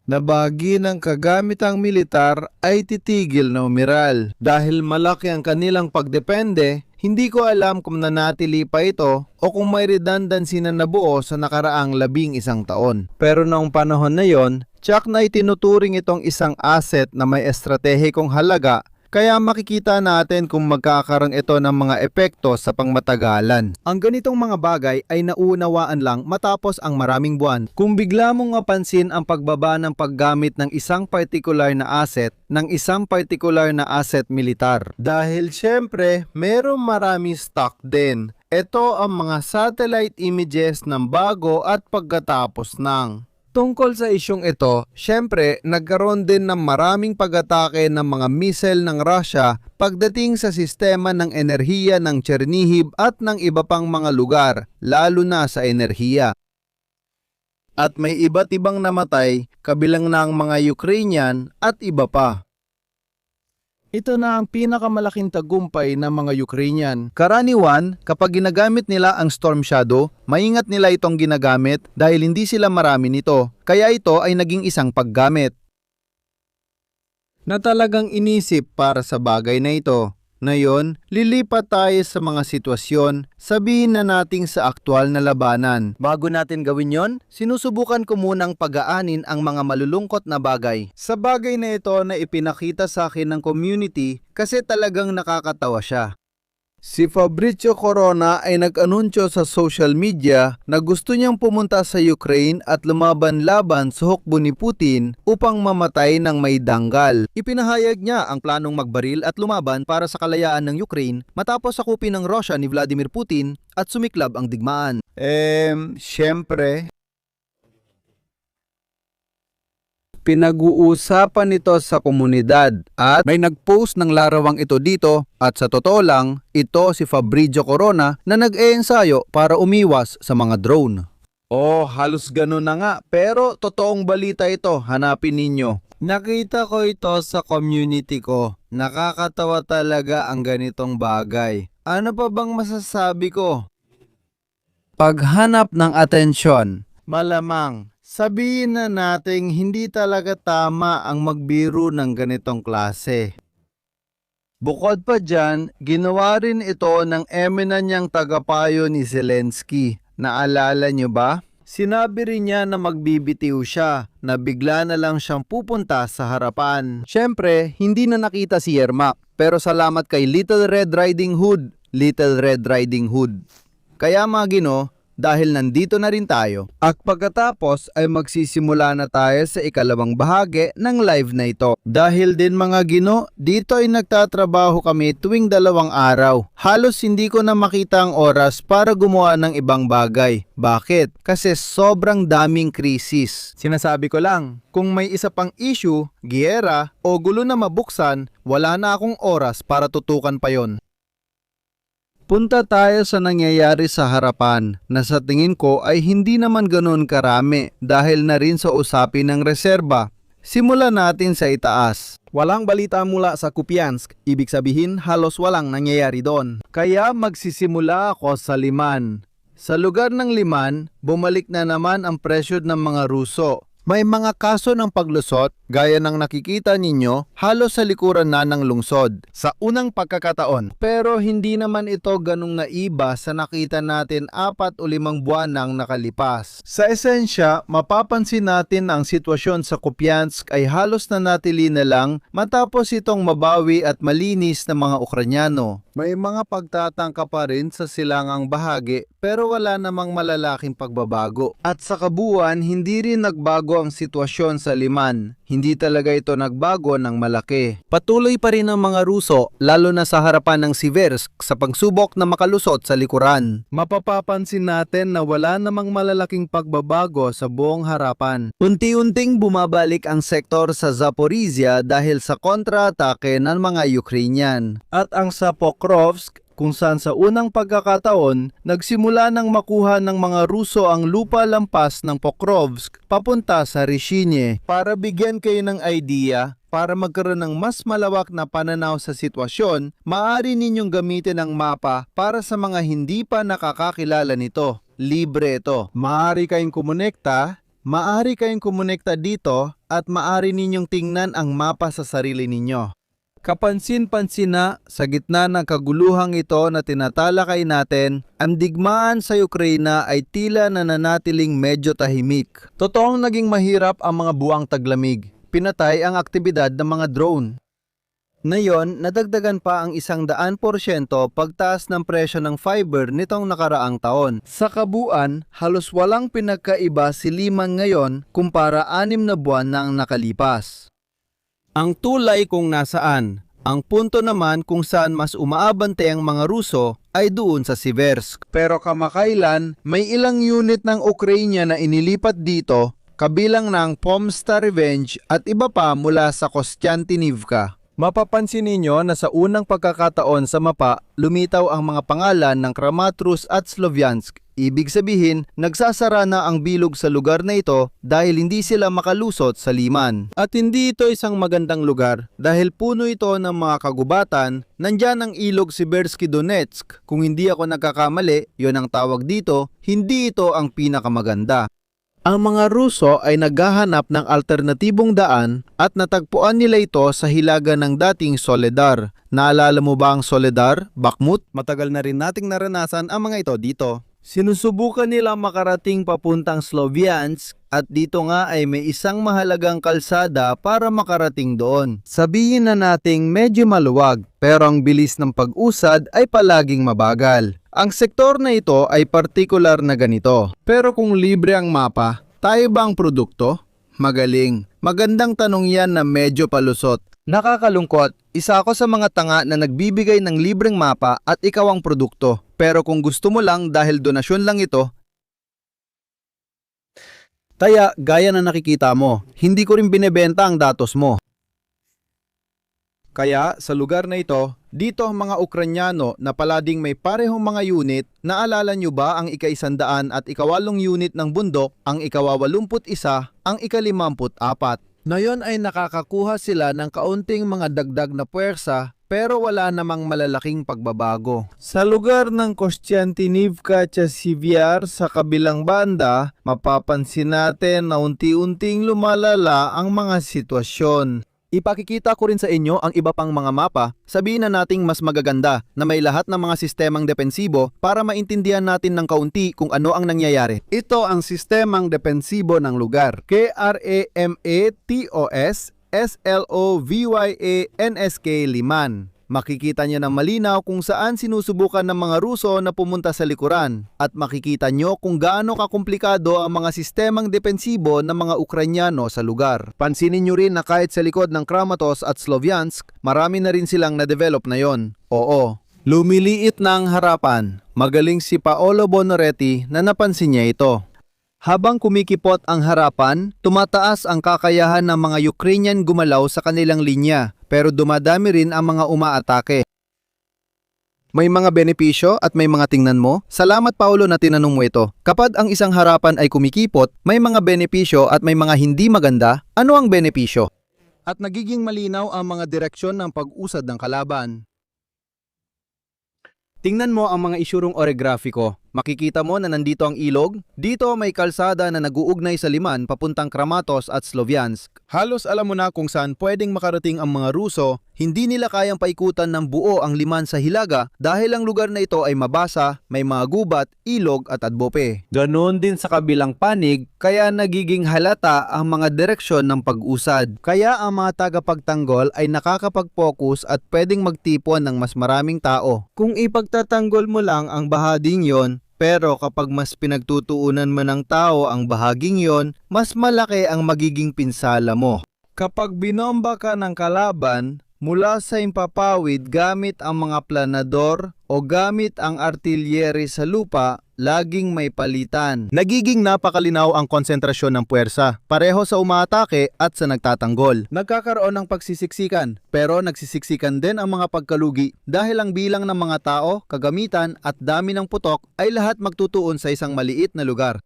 na bahagi ng kagamitang militar ay titigil na umiral. Dahil malaki ang kanilang pagdepende, hindi ko alam kung nanatili pa ito o kung may redundancy na nabuo sa nakaraang 11 taon. Pero noong panahon na yon, tsak na itinuturing itong isang asset na may estratehikong halaga. Kaya makikita natin kung magkakaroon ito ng mga epekto sa pangmatagalan. ang ganitong mga bagay ay naunawaan lang matapos ang maraming buwan. Kung bigla mong mapansin ang pagbaba ng paggamit ng isang particular na asset militar. Dahil syempre, merong marami stock din. Ito ang mga satellite images ng bago at pagkatapos ng. Tungkol sa isyong ito, syempre nagkaroon din ng maraming pag-atake ng mga missile ng Russia pagdating sa sistema ng enerhiya ng Chernihiv at ng iba pang mga lugar, lalo na sa enerhiya. At may iba't ibang namatay, kabilang na ang mga Ukrainian at iba pa. Ito na ang pinakamalaking tagumpay ng mga Ukrainian. Karaniwan, kapag ginagamit nila ang Storm Shadow, maingat nila itong ginagamit dahil hindi sila marami nito, kaya ito ay naging isang paggamit Na talagang inisip para sa bagay na ito. Ngayon, lilipat tayo sa mga sitwasyon, sabihin na nating sa aktwal na labanan. Bago natin gawin yon, sinusubukan ko munang pagaanin ang mga malulungkot na bagay. Sa bagay na ito na ipinakita sa akin ng community kasi talagang nakakatawa siya. Si Fabrizio Corona ay nag-anunsyo sa social media na gusto niyang pumunta sa Ukraine at lumaban-laban sa hukbo ni Putin upang mamatay ng may danggal. Ipinahayag niya ang planong magbaril at lumaban para sa kalayaan ng Ukraine matapos sakupin ng Russia ni Vladimir Putin at sumiklab ang digmaan. Siyempre, pinag-uusapan nito sa komunidad at may nag-post ng larawang ito dito at sa totoo lang, ito si Fabrizio Corona na nag-eensayo para umiwas sa mga drone. Oh, halos ganun na nga pero totoong balita ito, hanapin ninyo. Nakita ko ito sa community ko. Nakakatawa talaga ang ganitong bagay. Ano pa bang masasabi ko? Paghanap ng atensyon, malamang. Sabihin na nating hindi talaga tama ang magbiro ng ganitong klase. Bukod pa dyan, ginawa rin ito ng eminanyang tagapayo ni Zelensky. Naalala nyo ba? Sinabi rin niya na magbibitiw siya, na bigla na lang siyang pupunta sa harapan. Siyempre, hindi na nakita si Yermak, pero salamat kay Little Red Riding Hood. Kaya mga Gino, dahil nandito na rin tayo. At pagkatapos ay magsisimula na tayo sa ikalawang bahagi ng live na ito. Dahil din mga Gino, dito ay nagtatrabaho kami tuwing 2 araw. Halos hindi ko na makita ang oras para gumawa ng ibang bagay. Bakit? Kasi sobrang daming krisis. Sinasabi ko lang, kung may isa pang issue, giyera o gulo na mabuksan, wala na akong oras para tutukan pa yon. Punta tayo sa nangyayari sa harapan na sa tingin ko ay hindi naman ganoon karami dahil na rin sa usapin ng reserba. Simulan natin sa itaas. Walang balita mula sa Kupiansk, ibig sabihin halos walang nangyayari doon. Kaya magsisimula ako sa Liman. Sa lugar ng Liman, bumalik na naman ang presyo ng mga Ruso. May mga kaso ng paglusot, gaya ng nakikita ninyo, halos sa likuran na ng lungsod sa unang pagkakataon. Pero hindi naman ito ganong naiba sa nakita natin 4 o 5 buwan nang nakalipas. Sa esensya, mapapansin natin ang sitwasyon sa Kupiansk ay halos nanatili na lang matapos itong mabawi at malinis ng mga Ukranyano. May mga pagtatangka pa rin sa silangang bahagi pero wala namang malalaking pagbabago. At sa kabuuan, hindi rin nagbago ang sitwasyon sa Liman. Hindi talaga ito nagbago ng malaki. Patuloy pa rin ang mga Ruso, lalo na sa harapan ng Siversk, sa pagsubok na makalusot sa likuran. Mapapapansin natin na wala namang malalaking pagbabago sa buong harapan. Unti-unting bumabalik ang sektor sa Zaporizhia dahil sa kontra-atake ng mga Ukrainian. At ang sa Pokrovsk, kung saan sa unang pagkakataon, nagsimula nang makuha ng mga Ruso ang lupa lampas ng Pokrovsk papunta sa Rishine. Para bigyan kayo ng idea, para magkaroon ng mas malawak na pananaw sa sitwasyon, maaari ninyong gamitin ang mapa para sa mga hindi pa nakakakilala nito. Libre ito. Maaari kayong kumonekta dito at maaari ninyong tingnan ang mapa sa sarili ninyo. Kapansin-pansin na sa gitna ng kaguluhang ito na tinatalakay natin, ang digmaan sa Ukraina ay tila nananatiling medyo tahimik. Totoong naging mahirap ang mga buwang taglamig. Pinatay ang aktibidad ng mga drone. Ngayon, nadagdagan pa ang 100% pagtaas ng presyo ng fiber nitong nakaraang taon. Sa kabuuan, halos walang pinagkaiba si Liman ngayon kumpara 6 na buwan na ang nakalipas. Ang tulay kung nasaan. Ang punto naman kung saan mas umaabante ang mga Ruso ay doon sa Siversk. Pero kamakailan, may ilang unit ng Ukraine na inilipat dito, kabilang ng Pomsta Revenge at iba pa mula sa Kostiantynivka. Mapapansin ninyo na sa unang pagkakataon sa mapa, lumitaw ang mga pangalan ng Kramatorsk at Sloviansk. Ibig sabihin, nagsasara na ang bilog sa lugar na ito dahil hindi sila makalusot sa Liman. At hindi ito isang magandang lugar dahil puno ito ng mga kagubatan. Nandyan ang ilog Siversky Donetsk. Kung hindi ako nagkakamali, yon ang tawag dito, hindi ito ang pinakamaganda. Ang mga Ruso ay naghahanap ng alternatibong daan at natagpuan nila ito sa hilaga ng dating Soledar. Naalala mo ba ang Soledar, Bakhmut? Matagal na rin nating naranasan ang mga ito dito. Sinusubukan nila makarating papuntang Sloviansk at dito nga ay may isang mahalagang kalsada para makarating doon. Sabihin na nating medyo maluwag pero ang bilis ng pag-usad ay palaging mabagal. Ang sektor na ito ay partikular na ganito. Pero kung libre ang mapa, tayo ba ang produkto? Magaling. Magandang tanong yan na medyo palusot. Nakakalungkot, isa ako sa mga tanga na nagbibigay ng libreng mapa at ikaw ang produkto. Pero kung gusto mo lang dahil donasyon lang ito, Taya, gaya na nakikita mo, hindi ko rin binebenta ang datos mo. Kaya sa lugar na ito, dito ang mga Ukranyano na palading may parehong mga unit, naalala nyo ba ang ika-100 at ika-8 unit ng bundok, ang ika-81, ang ika-54? Ngayon ay nakakakuha sila ng kaunting mga dagdag na puwersa pero wala namang malalaking pagbabago. Sa lugar ng Kostiantynivka at Sivyar sa kabilang banda, mapapansin natin na unti-unting lumalala ang mga sitwasyon. Ipakikita ko rin sa inyo ang iba pang mga mapa, sabihin na nating mas magaganda na may lahat ng mga sistemang depensibo para maintindihan natin ng kaunti kung ano ang nangyayari. Ito ang sistemang depensibo ng lugar. KRAMATOS SLOVYANSK Liman. Makikita niyo ng malinaw kung saan sinusubukan ng mga Ruso na pumunta sa likuran at makikita niyo kung gaano kakomplikado ang mga sistemang depensibo ng mga Ukranyano sa lugar. Pansinin niyo rin na kahit sa likod ng Kramatorsk at Sloviansk, marami na rin silang na-develop na yon. Oo, lumiliit na ang harapan. Magaling si Paolo Bonoretti na napansin niya ito. Habang kumikipot ang harapan, tumataas ang kakayahan ng mga Ukrainian gumalaw sa kanilang linya, pero dumadami rin ang mga umaatake. May mga benepisyo at may mga tingnan mo? Salamat Paolo na tinanong mo ito. Kapag ang isang harapan ay kumikipot, may mga benepisyo at may mga hindi maganda, ano ang benepisyo? At nagiging malinaw ang mga direksyon ng pag-usad ng kalaban. Tingnan mo ang mga isurong oregrafiko. Makikita mo na nandito ang ilog. Dito may kalsada na nag-uugnay sa Liman papuntang Kramatorsk at Sloviansk. Halos alam mo na kung saan pwedeng makarating ang mga Ruso. Hindi nila kayang paikutan ng buo ang Liman sa Hilaga dahil ang lugar na ito ay mabasa, may mga gubat, ilog at adbope. Ganon din sa kabilang panig, kaya nagiging halata ang mga direksyon ng pag-usad. Kaya ang mga tagapagtanggol ay nakakapag-focus at pwedeng magtipon ng mas maraming tao. Kung ipagtatanggol mo lang ang bahaging yon, pero kapag mas pinagtutuunan mo ng tao ang bahaging yon, mas malaki ang magiging pinsala mo. Kapag binomba ka ng kalaban, mula sa impapawid gamit ang mga planador o gamit ang artillery sa lupa, laging may palitan. Nagiging napakalinaw ang konsentrasyon ng puwersa, pareho sa umaatake at sa nagtatanggol. Nagkakaroon ng pagsisiksikan, pero nagsisiksikan din ang mga pagkalugi dahil ang bilang ng mga tao, kagamitan at dami ng putok ay lahat magtutuon sa isang maliit na lugar.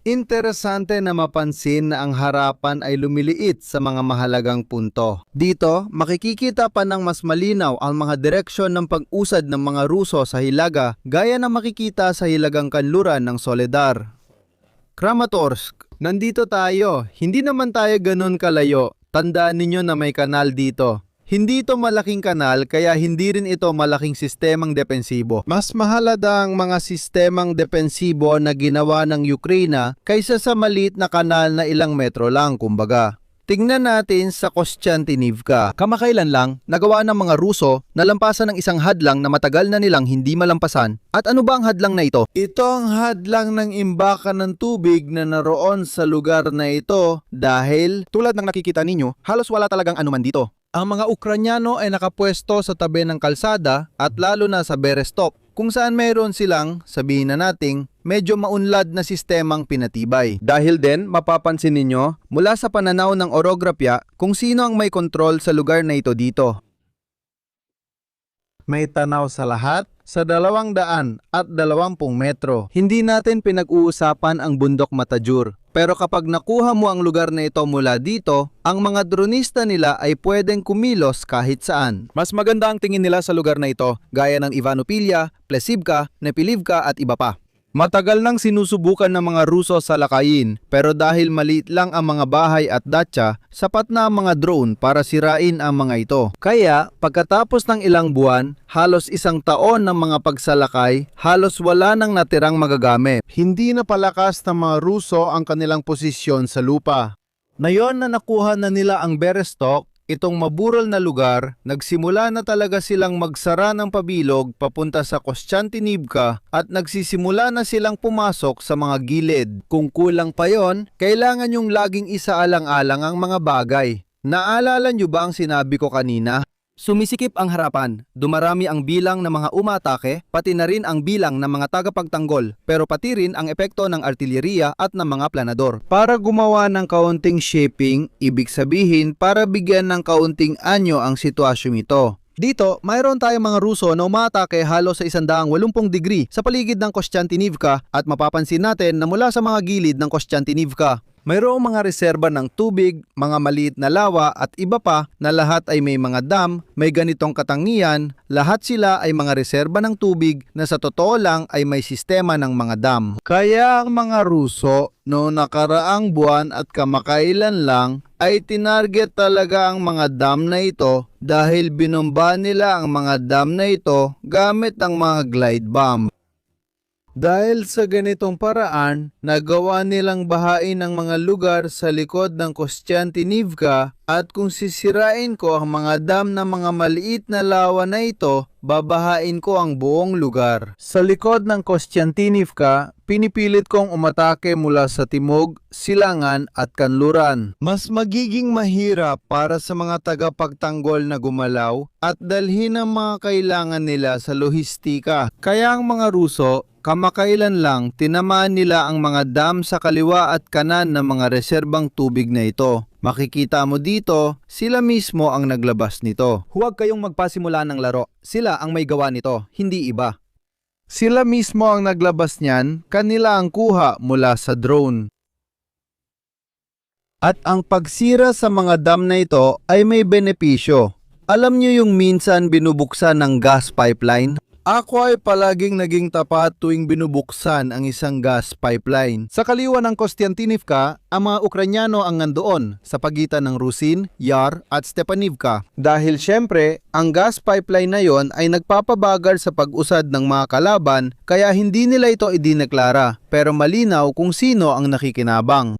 Interesante na mapansin na ang harapan ay lumiliit sa mga mahalagang punto. Dito, makikikita pa ng mas malinaw ang mga direksyon ng pag-usad ng mga Ruso sa Hilaga gaya na makikita sa hilagang kanluran ng Soledar. Kramatorsk, nandito tayo. Hindi naman tayo ganun kalayo. Tandaan ninyo na may kanal dito. Hindi ito malaking kanal kaya hindi rin ito malaking sistemang depensibo. Mas mahalaga ang mga sistemang depensibo na ginawa ng Ukraine kaysa sa maliit na kanal na ilang metro lang kumbaga. Tingnan natin sa Kostiantynivka. Kamakailan lang, nagawa ng mga Ruso na lampasan ng isang hadlang na matagal na nilang hindi malampasan. At ano ba ang hadlang na ito? Ito ang hadlang ng imbakan ng tubig na naroon sa lugar na ito dahil Tulad ng nakikita ninyo, halos wala talagang anuman dito. ang mga Ukranyano ay nakapwesto sa tabi ng kalsada at lalo na sa Berestov kung saan mayroon silang, sabihin na nating, medyo maunlad na sistemang pinatibay. Dahil din, mapapansin ninyo, mula sa pananaw ng orograpya kung sino ang may kontrol sa lugar na ito dito. May tanaw sa lahat sa 220 metro. Hindi natin pinag-uusapan ang bundok Matajur. Pero kapag nakuha mo ang lugar na ito mula dito, ang mga dronista nila ay pwedeng kumilos kahit saan. Mas maganda ang tingin nila sa lugar na ito, gaya ng Ivano-Pilya, Plesivka, Nepilivka at iba pa. Matagal nang sinusubukan ng mga Ruso sa lakayin, pero dahil maliit lang ang mga bahay at datsa, sapat na ang mga drone para sirain ang mga ito. Kaya, pagkatapos ng ilang buwan, halos isang taon ng mga pagsalakay, halos wala nang natirang magagamit. Hindi na palakas ng mga Ruso ang kanilang posisyon sa lupa. Ngayon na nakuha na nila ang Berestov, itong mabural na lugar, nagsimula na talaga silang magsara ng pabilog papunta sa Kostiantynivka at nagsisimula na silang pumasok sa mga gilid. Kung kulang pa yon, kailangan yung laging isaalang-alang ang mga bagay. Naalala nyo ba ang sinabi ko kanina? Sumisikip ang harapan, dumarami ang bilang ng mga umatake, pati na rin ang bilang ng mga tagapagtanggol, pero pati rin ang epekto ng artilleriya at ng mga planador. Para gumawa ng kaunting shaping, ibig sabihin para bigyan ng kaunting anyo ang sitwasyong ito. Dito, mayroon tayong mga Ruso na umatake halos sa 180 degree sa paligid ng Kostiantynivka at mapapansin natin na mula sa mga gilid ng Kostiantynivka, mayroong mga reserba ng tubig, mga maliit na lawa at iba pa na lahat ay may mga dam, may ganitong katangian, lahat sila ay mga reserba ng tubig na sa totoo lang ay may sistema ng mga dam. Kaya ang mga Ruso, noong nakaraang buwan at kamakailan lang, ay tinarget talaga ang mga dam na ito dahil binomba nila ang mga dam na ito gamit ang mga glide bomb. Dahil sa ganitong paraan, nagawa nilang bahain ang mga lugar sa likod ng Kostiantynivka at kung sisirain ko ang mga dam na mga maliit na lawa na ito, babahain ko ang buong lugar. Sa likod ng Kostiantynivka, pinipilit kong umatake mula sa timog, silangan at kanluran. Mas magiging mahirap para sa mga tagapagtanggol na gumalaw at dalhin ang mga kailangan nila sa lohistika. Kaya ang mga Ruso, kamakailan lang tinamaan nila ang mga dam sa kaliwa at kanan ng mga reserbang tubig na ito. Makikita mo dito, sila mismo ang naglabas nito. huwag kayong magpasimula ng laro. Sila ang may gawa nito, hindi iba. Sila mismo ang naglabas niyan, kanila ang kuha mula sa drone. At ang pagsira sa mga dam na ito ay may benepisyo. Alam niyo yung minsan binubuksan ng gas pipeline? Ako ay palaging naging tapat tuwing binubuksan ang isang gas pipeline. Sa kaliwa ng Kostiantynivka, ang mga Ukrainyano ang nandoon sa pagitan ng Rusin, Yar at Stepanivka. Dahil syempre, ang gas pipeline na yon ay nagpapabagal sa pag-usad ng mga kalaban kaya hindi nila ito idineklara pero malinaw kung sino ang nakikinabang.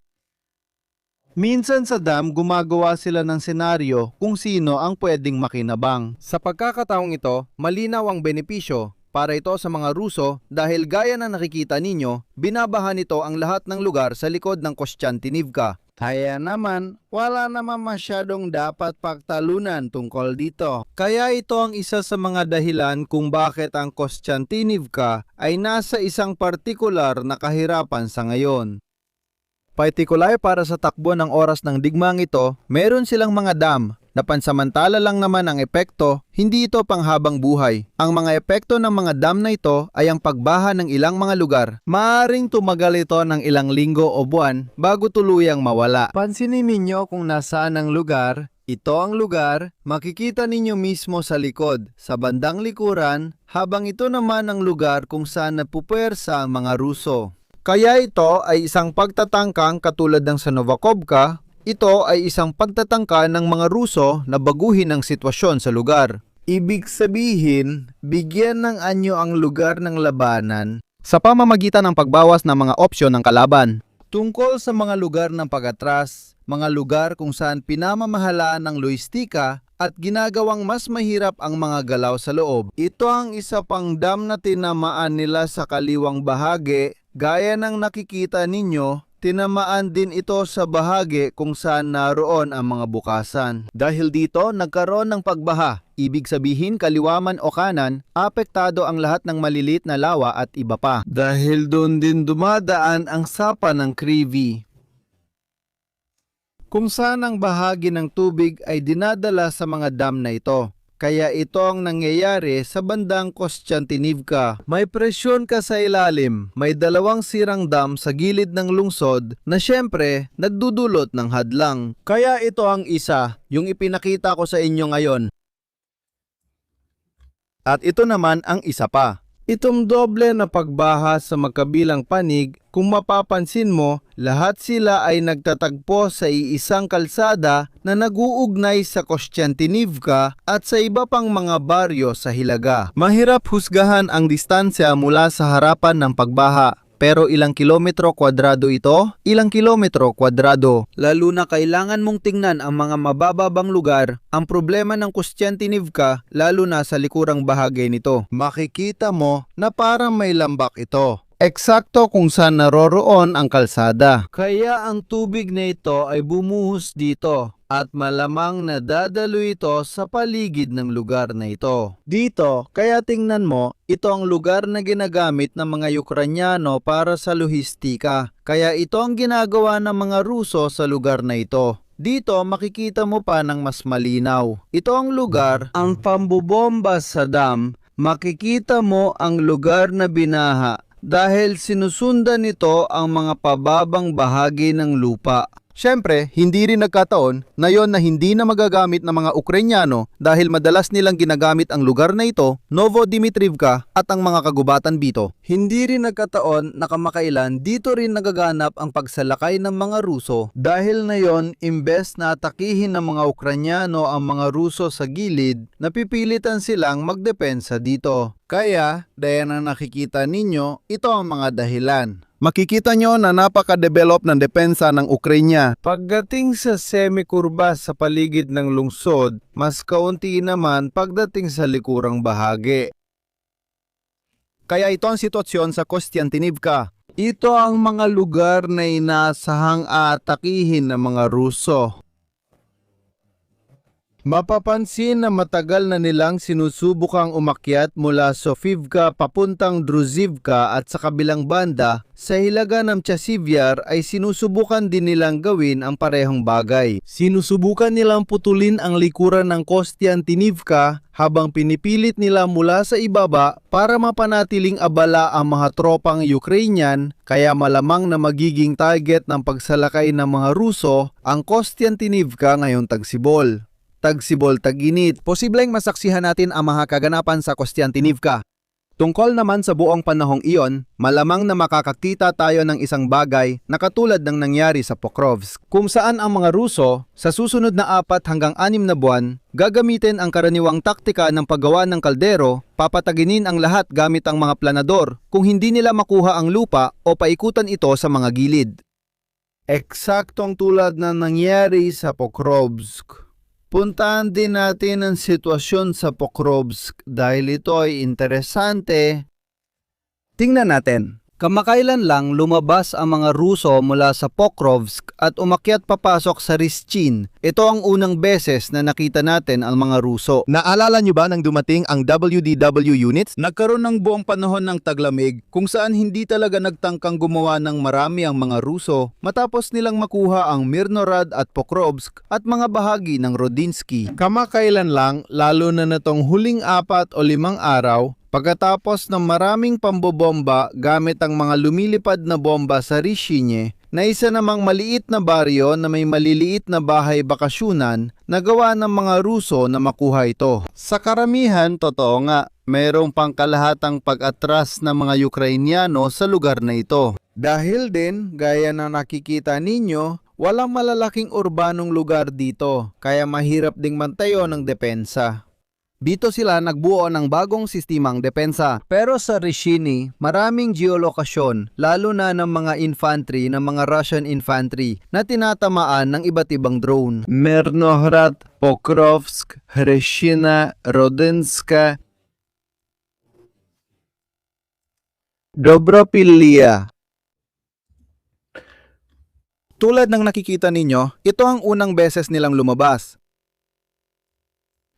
Minsan sa dam, gumagawa sila ng senaryo kung sino ang pwedeng makinabang. Sa pagkakataong ito, malinaw ang benepisyo para ito sa mga Ruso dahil gaya na nakikita ninyo, binabahan nito ang lahat ng lugar sa likod ng Kostiantynivka. Kaya naman, wala naman masyadong dapat pagtalunan tungkol dito. Kaya ito ang isa sa mga dahilan kung bakit ang Kostiantynivka ay nasa isang partikular na kahirapan sa ngayon. Partikular para sa takbo ng oras ng digmang ito, meron silang mga dam na pansamantala lang naman ang epekto, hindi ito panghabang buhay. Ang mga epekto ng mga dam na ito ay ang pagbaha ng ilang mga lugar. Maaring tumagal ito ng ilang linggo o buwan bago tuluyang mawala. Pansinin ninyo kung nasaan ang lugar. Ito ang lugar, makikita ninyo mismo sa likod, sa bandang likuran, habang ito naman ang lugar kung saan napupuwersa ang mga Ruso. Kaya ito ay isang pagtatangkang katulad ng sa Novakovka, ito ay isang pagtatangka ng mga Ruso na baguhin ang sitwasyon sa lugar. Ibig sabihin, bigyan ng anyo ang lugar ng labanan Sa pamamagitan ng pagbawas ng mga opsyon ng kalaban. tungkol sa mga lugar ng pag-atras, mga lugar kung saan pinamamahalaan ng lohistika at ginagawang mas mahirap ang mga galaw sa loob. Ito ang isa pang dam na tinamaan nila sa kaliwang bahagi. Gaya ng nakikita ninyo, tinamaan din ito sa bahagi kung saan naroon ang mga bukasan. Dahil dito, nagkaroon ng pagbaha. Ibig sabihin, kaliwaman o kanan, apektado ang lahat ng malilit na lawa at iba pa. Dahil doon din dumadaan ang sapa ng Krivi, kung saan ang bahagi ng tubig ay dinadala sa mga dam na ito. Kaya ito ang nangyayari sa bandang Kostiantynivka. May presyon ka sa ilalim. May dalawang sirang dam sa gilid ng lungsod na syempre nagdudulot ng hadlang. Kaya ito ang isa, yung ipinakita ko sa inyo ngayon. At ito naman ang isa pa. Itong doble na pagbaha sa magkabilang panig, kung mapapansin mo, lahat sila ay nagtatagpo sa iisang kalsada na nag-uugnay sa Kostiantynivka at sa iba pang mga baryo sa Hilaga. Mahirap husgahan ang distansya mula sa harapan ng pagbaha. Pero ilang kilometro kwadrado ito? Ilang kilometro kwadrado? Lalo na kailangan mong tingnan ang mga mabababang lugar. Ang problema ng Kostiantynivka, lalo na sa likurang bahagi nito. Makikita mo na parang may lambak ito. Eksakto kung saan naroroon ang kalsada. Kaya ang tubig na ito ay bumuhos dito at malamang nadadalo ito sa paligid ng lugar na ito. Dito, kaya tingnan mo, ito ang lugar na ginagamit ng mga Ukrainyano para sa lohistika. Kaya ito ang ginagawa ng mga Ruso sa lugar na ito. Dito makikita mo pa ng mas malinaw. Ito ang lugar, ang pambobomba sa dam. Makikita mo ang lugar na binaha dahil sinusundan nito ang mga pababang bahagi ng lupa. Siyempre, hindi rin nagkataon na yon na hindi na magagamit ng mga Ukrainyano dahil madalas nilang ginagamit ang lugar na ito, Novodimitrivka at ang mga kagubatan dito. Hindi rin nagkataon na kamakailan dito rin nagaganap ang pagsalakay ng mga Ruso. Dahil na yon, imbes na atakihin ng mga Ukrainyano ang mga Ruso sa gilid, napipilitan silang magdepensa dito. Kaya, dahil na nakikita ninyo, ito ang mga dahilan. Makikita nyo na napaka-develop ng depensa ng Ukrainya. Pagdating sa semikurba sa paligid ng lungsod, mas kaunti naman pagdating sa likurang bahagi. Kaya ito ang sitwasyon sa Kostiantynivka. Ito ang mga lugar na inaasahang aatakihin ng mga Ruso. Mapapansin na matagal na nilang sinusubukang umakyat mula Sofivka papuntang Druzhivka at sa kabilang banda, sa hilaga ng Chasivyar ay sinusubukan din nilang gawin ang parehong bagay. Sinusubukan nilang putulin ang likuran ng Kostiantynivka habang pinipilit nila mula sa ibaba para mapanatiling abala ang mga tropang Ukrainian, kaya malamang na magiging target ng pagsalakay ng mga Ruso ang Kostiantynivka ngayong tagsibol. Tagsibol taginit. Posibleng masaksihan natin ang mga kaganapan sa Kostiantynivka. Tungkol naman sa buong panahong iyon, malamang na makakakita tayo ng isang bagay na katulad ng nangyari sa Pokrovsk, kung saan ang mga Ruso sa susunod na 4 hanggang 6 na buwan gagamitin ang karaniwang taktika ng paggawa ng kaldero, papataginin ang lahat gamit ang mga planador kung hindi nila makuha ang lupa o paikutan ito sa mga gilid. Eksaktong tulad na nangyari sa Pokrovsk. Puntahan din natin ang sitwasyon sa Pokrovsk dahil ito ay interesante. Tingnan natin. Kamakailan lang lumabas ang mga Ruso mula sa Pokrovsk at umakyat papasok sa Rishchin. Ito ang unang beses na nakita natin ang mga Ruso. Naalala nyo ba nang dumating ang WDW units? Nagkaroon ng buong panahon ng taglamig kung saan hindi talaga nagtangkang gumawa ng marami ang mga Ruso matapos nilang makuha ang Mirnorad at Pokrovsk at mga bahagi ng Rodinsky. Kamakailan lang, lalo na natong huling 4 o 5 araw, pagkatapos ng maraming pambobomba gamit ang mga lumilipad na bomba sa Rishinye, na isa namang maliit na baryo na may maliliit na bahay bakasyunan na gawa ng mga Ruso na makuha ito. Sa karamihan, totoo nga, mayroong pangkalahatang pag-atras ng mga Ukrainyano sa lugar na ito. Dahil din, gaya na nakikita ninyo, walang malalaking urbanong lugar dito, kaya mahirap ding mantayo ng depensa. Dito sila nagbuo ng bagong sistemang depensa. Pero sa Rishini, maraming geolokasyon, lalo na ng mga infantry ng mga Russian infantry na tinatamaan ng iba't ibang drone. Mirnohrad, Pokrovsk, Hreshina, Rodinska, Dobropillia. Tulad ng nakikita ninyo, ito ang unang beses nilang lumabas.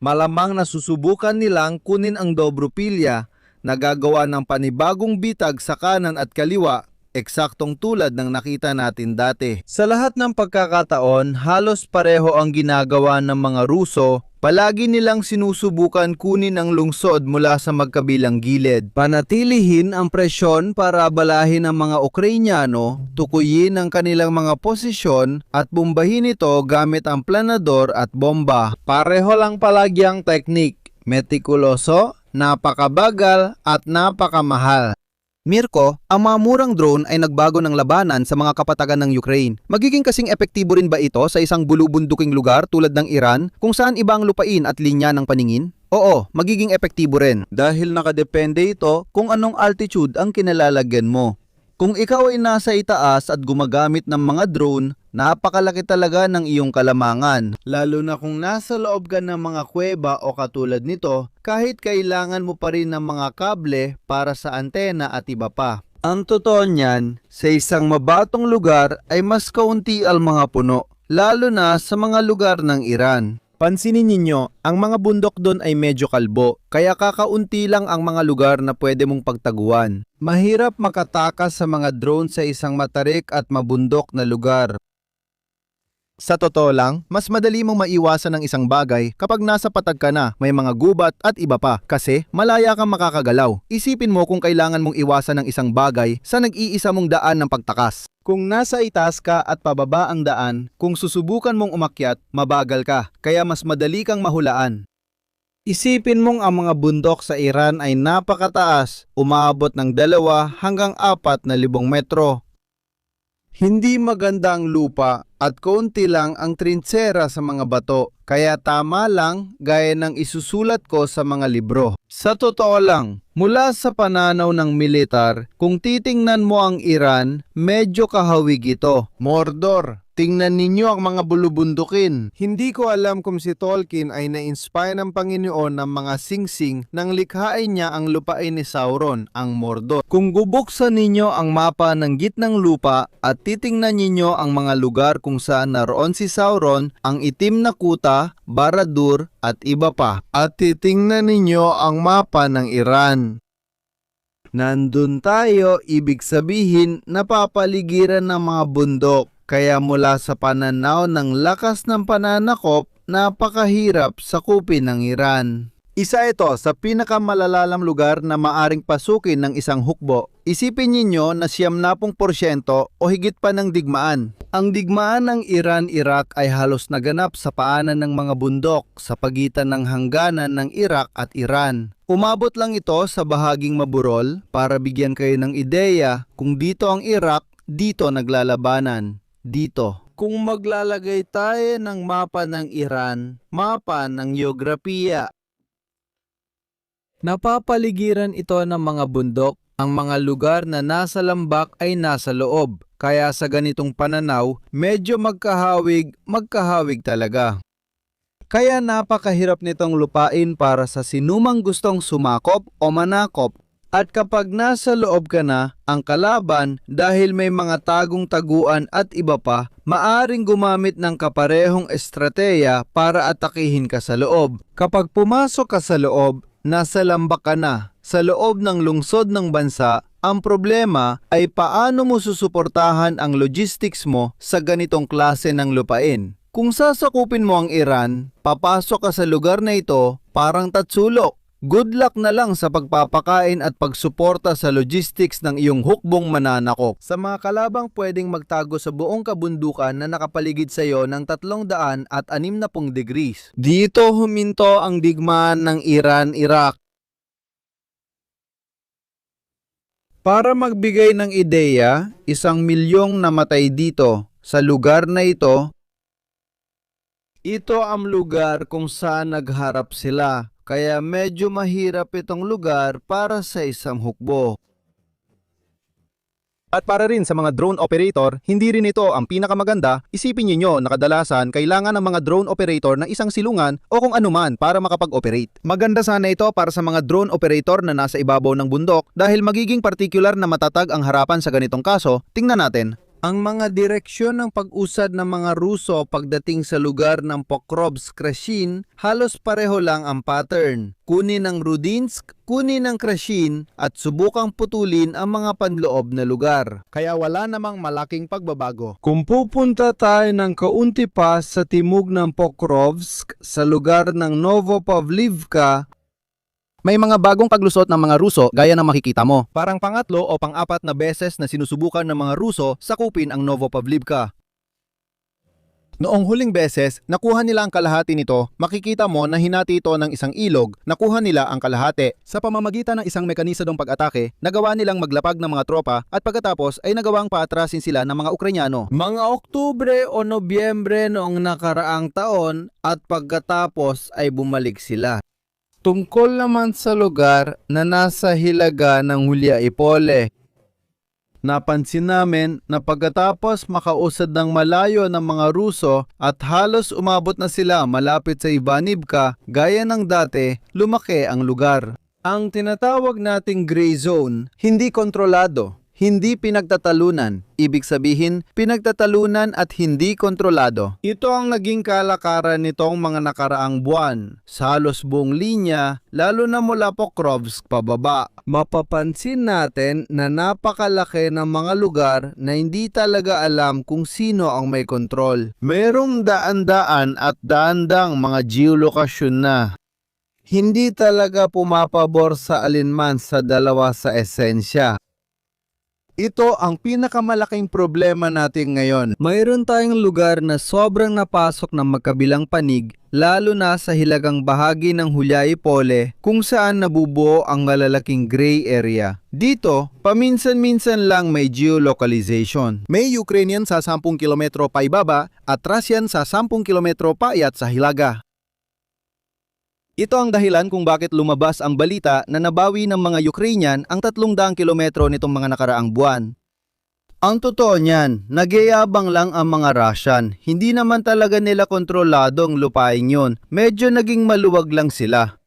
Malamang nasusubukan nilang kunin ang Dobropillia na gagawa ng panibagong bitag sa kanan at kaliwa, eksaktong tulad ng nakita natin dati. Sa lahat ng pagkakataon, halos pareho ang ginagawa ng mga Ruso. Palagi nilang sinusubukan kunin ang lungsod mula sa magkabilang gilid. Panatilihin ang presyon para abalahin ang mga Ukrainyano, tukuyin ang kanilang mga posisyon at bombahin ito gamit ang planador at bomba. Pareho lang palagi ang teknik, metikuloso, napakabagal at napakamahal. Mirko, ang mga murang drone ay nagbago ng labanan sa mga kapatagan ng Ukraine. Magiging kasing epektibo rin ba ito sa isang bulubunduking lugar tulad ng Iran kung saan iba ang lupain at linya ng paningin? Oo, magiging epektibo rin. Dahil nakadepende ito kung anong altitude ang kinalalagyan mo. Kung ikaw ay nasa itaas at gumagamit ng mga drone, napakalaki talaga ng iyong kalamangan. Lalo na kung nasa loob ka ng mga kuweba o katulad nito, kahit kailangan mo pa rin ng mga kable para sa antena at iba pa. Ang totoo niyan, sa isang mabatong lugar ay mas kaunti ang mga puno, lalo na sa mga lugar ng Iran. Pansinin ninyo, ang mga bundok doon ay medyo kalbo, kaya kakaunti lang ang mga lugar na pwede mong pagtaguan. Mahirap makatakas sa mga drone sa isang matarik at mabundok na lugar. Sa totoo lang, mas madali mong maiwasan ng isang bagay kapag nasa patag ka na, may mga gubat at iba pa, kasi malaya kang makakagalaw. Isipin mo kung kailangan mong iwasan ng isang bagay sa nag-iisa mong daan ng pagtakas. Kung nasa itaas ka at pababa ang daan, kung susubukan mong umakyat, mabagal ka, kaya mas madali kang mahulaan. Isipin mong ang mga bundok sa Iran ay napakataas, umaabot ng 2 hanggang 4,000 metro. Hindi maganda ang lupa at kaunti lang ang trintsera sa mga bato, kaya tama lang gaya ng isusulat ko sa mga libro. Sa totoo lang, mula sa pananaw ng militar, kung titingnan mo ang Iran, medyo kahawig ito. Mordor, tingnan ninyo ang mga bulubundukin. Hindi ko alam kung si Tolkien ay na-inspire ng Panginoon ng mga singsing nang likhain niya ang lupain ni Sauron, ang Mordor. Kung bubuksan ninyo ang mapa ng gitnang lupa at titingnan ninyo ang mga lugar kung saan naroon si Sauron, ang itim na kuta, Barad-dûr at iba pa. At titingnan ninyo ang mapa ng Iran. Nandun tayo, ibig sabihin napapaligiran ng mga bundok. Kaya mula sa pananaw ng lakas ng pananakop, napakahirap sakupin ng Iran. Isa ito sa pinakamalalalang lugar na maaring pasukin ng isang hukbo. Isipin ninyo na 70% o higit pa ng digmaan. Ang digmaan ng Iran-Iraq ay halos naganap sa paanan ng mga bundok sa pagitan ng hangganan ng Iraq at Iran. Umabot lang ito sa bahaging maburol para bigyan kayo ng ideya kung dito ang Iraq, dito naglalabanan. Dito. Kung maglalagay tayo ng mapa ng Iran, mapa ng geografiya, napapaligiran ito ng mga bundok. Ang mga lugar na nasa lambak ay nasa loob. Kaya sa ganitong pananaw, medyo magkahawig talaga. Kaya napakahirap nitong lupain para sa sinumang gustong sumakop o manakop. At kapag nasa loob ka na, ang kalaban dahil may mga tagong-taguan at iba pa, maaring gumamit ng kaparehong estrateya para atakihin ka sa loob. Kapag pumasok ka sa loob, nasa lambak ka na. Sa loob ng lungsod ng bansa, ang problema ay paano mo susuportahan ang logistics mo sa ganitong klase ng lupain. Kung sasakupin mo ang Iran, papasok ka sa lugar na ito parang tatsulok. Good luck na lang sa pagpapakain at pagsuporta sa logistics ng iyong hukbong mananakop. Sa mga kalabang pwedeng magtago sa buong kabundukan na nakapaligid sa iyo ng 360 degrees. Dito huminto ang digmaan ng Iran-Iraq. Para magbigay ng ideya, 1,000,000 namatay dito. Sa lugar na ito, ito ang lugar kung saan nagharap sila. Kaya medyo mahirap itong lugar para sa isang hukbo. At para rin sa mga drone operator, hindi rin ito ang pinakamaganda. Isipin niyo na kadalasan kailangan ng mga drone operator na isang silungan o kung anuman para makapag-operate. Maganda sana ito para sa mga drone operator na nasa ibabaw ng bundok dahil magiging particular na matatag ang harapan sa ganitong kaso. Tingnan natin. Ang mga direksyon ng pag-usad ng mga Ruso pagdating sa lugar ng Pokrovsk-Krashin, halos pareho lang ang pattern. Kunin ang Rudinsk, kunin ang Krashin at subukang putulin ang mga panloob na lugar. Kaya wala namang malaking pagbabago. Kung pupunta tayo ng kaunti pa sa timog ng Pokrovsk, sa lugar ng Novopavlivka, May mga bagong paglusot ng mga Ruso gaya ng makikita mo. Parang pangatlo o pang-apat na beses na sinusubukan ng mga Ruso sakupin ang Novopavlivka. Noong huling beses, nakuha nila ang kalahati nito. Makikita mo na hinati ito ng isang ilog, nakuha nila ang kalahati. Sa pamamagitan ng isang mekanisadong pag-atake, nagawa nilang maglapag ng mga tropa at pagkatapos ay nagawang paatrasin sila ng mga Ukrainyano. Mga Oktubre o Nobyembre noong nakaraang taon at pagkatapos ay bumalik sila. Tungkol naman sa lugar na nasa hilaga ng Hulya Ipole. Napansin namin na pagkatapos makausad ng malayo ng mga Ruso at halos umabot na sila malapit sa Ivanivka, gaya ng dati, lumaki ang lugar. Ang tinatawag nating gray zone, hindi kontrolado, hindi pinagtatalunan. Ibig sabihin, pinagtatalunan at hindi kontrolado. Ito ang naging kalakaran nitong mga nakaraang buwan. Sa halos buong linya, lalo na mula Pokrovsk pababa. Mapapansin natin na napakalaki ng mga lugar na hindi talaga alam kung sino ang may kontrol. Merong daan-daan at daan-dang mga geolokasyon na. Hindi talaga pumapabor sa alinman sa dalawa sa esensya. Ito ang pinakamalaking problema natin ngayon. Mayroon tayong lugar na sobrang napasok ng magkabilang panig, lalo na sa hilagang bahagi ng Hulya Ipole kung saan nabubuo ang malalaking gray area. Dito, paminsan-minsan lang may geolocalization. May Ukrainian sa 10 kilometro pa ibaba at Russian sa 10 kilometro payat sa hilaga. Ito ang dahilan kung bakit lumabas ang balita na nabawi ng mga Ukrainian ang 300 kilometro nitong mga nakaraang buwan. Ang totoo niyan, nagyayabang lang ang mga Russian. Hindi naman talaga nila kontroladong lupain yun. Medyo naging maluwag lang sila.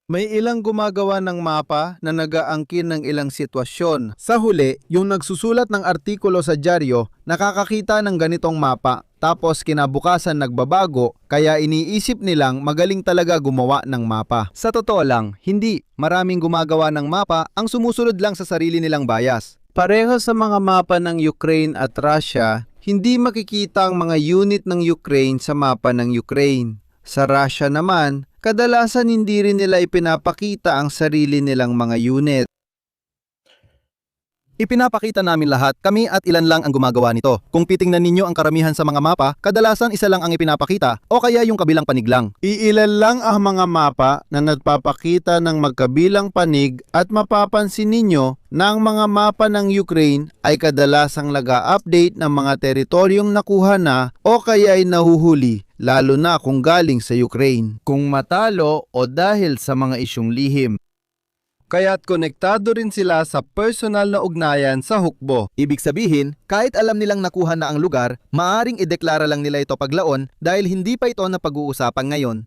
May ilang gumagawa ng mapa na nag-aangkin ng ilang sitwasyon. Sa huli, yung nagsusulat ng artikulo sa dyaryo, nakakakita ng ganitong mapa. Tapos kinabukasan nagbabago, kaya iniisip nilang magaling talaga gumawa ng mapa. Sa totoo lang, hindi. Maraming gumagawa ng mapa ang sumusunod lang sa sarili nilang bias. Pareho sa mga mapa ng Ukraine at Russia, hindi makikita ang mga unit ng Ukraine sa mapa ng Ukraine. Sa Russia naman, kadalasan hindi rin nila ipinapakita ang sarili nilang mga unit. Ipinapakita namin lahat, kami at ilan lang ang gumagawa nito. Kung titingnan ninyo ang karamihan sa mga mapa, kadalasan isa lang ang ipinapakita o kaya yung kabilang panig lang. Iilan lang ang mga mapa na nagpapakita ng magkabilang panig at mapapansin ninyo na ang mga mapa ng Ukraine ay kadalasang nag-update ng mga teritoryong nakuha na o kaya ay nahuhuli, lalo na kung galing sa Ukraine. Kung matalo o dahil sa mga isyong lihim. Kaya't konektado rin sila sa personal na ugnayan sa hukbo. Ibig sabihin, kahit alam nilang nakuha na ang lugar, maaring ideklara lang nila ito paglaon dahil hindi pa ito na pag-uusapan ngayon.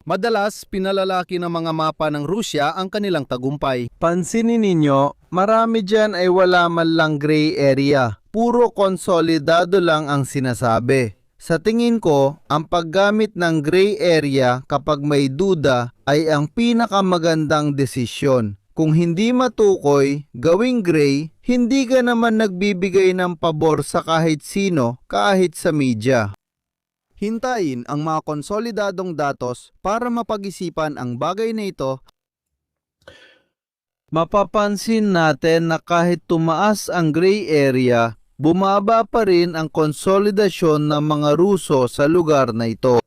Madalas, pinalalaki ng mga mapa ng Rusya ang kanilang tagumpay. Pansinin ninyo, marami dyan ay wala man lang gray area. Puro konsolidado lang ang sinasabi. Sa tingin ko, ang paggamit ng gray area kapag may duda ay ang pinakamagandang desisyon. Kung hindi matukoy, gawing gray, hindi ka naman nagbibigay ng pabor sa kahit sino, kahit sa media. Hintayin ang mga konsolidadong datos para mapag-isipan ang bagay na ito. Mapapansin natin na kahit tumaas ang gray area, bumaba pa rin ang konsolidasyon ng mga Ruso sa lugar na ito.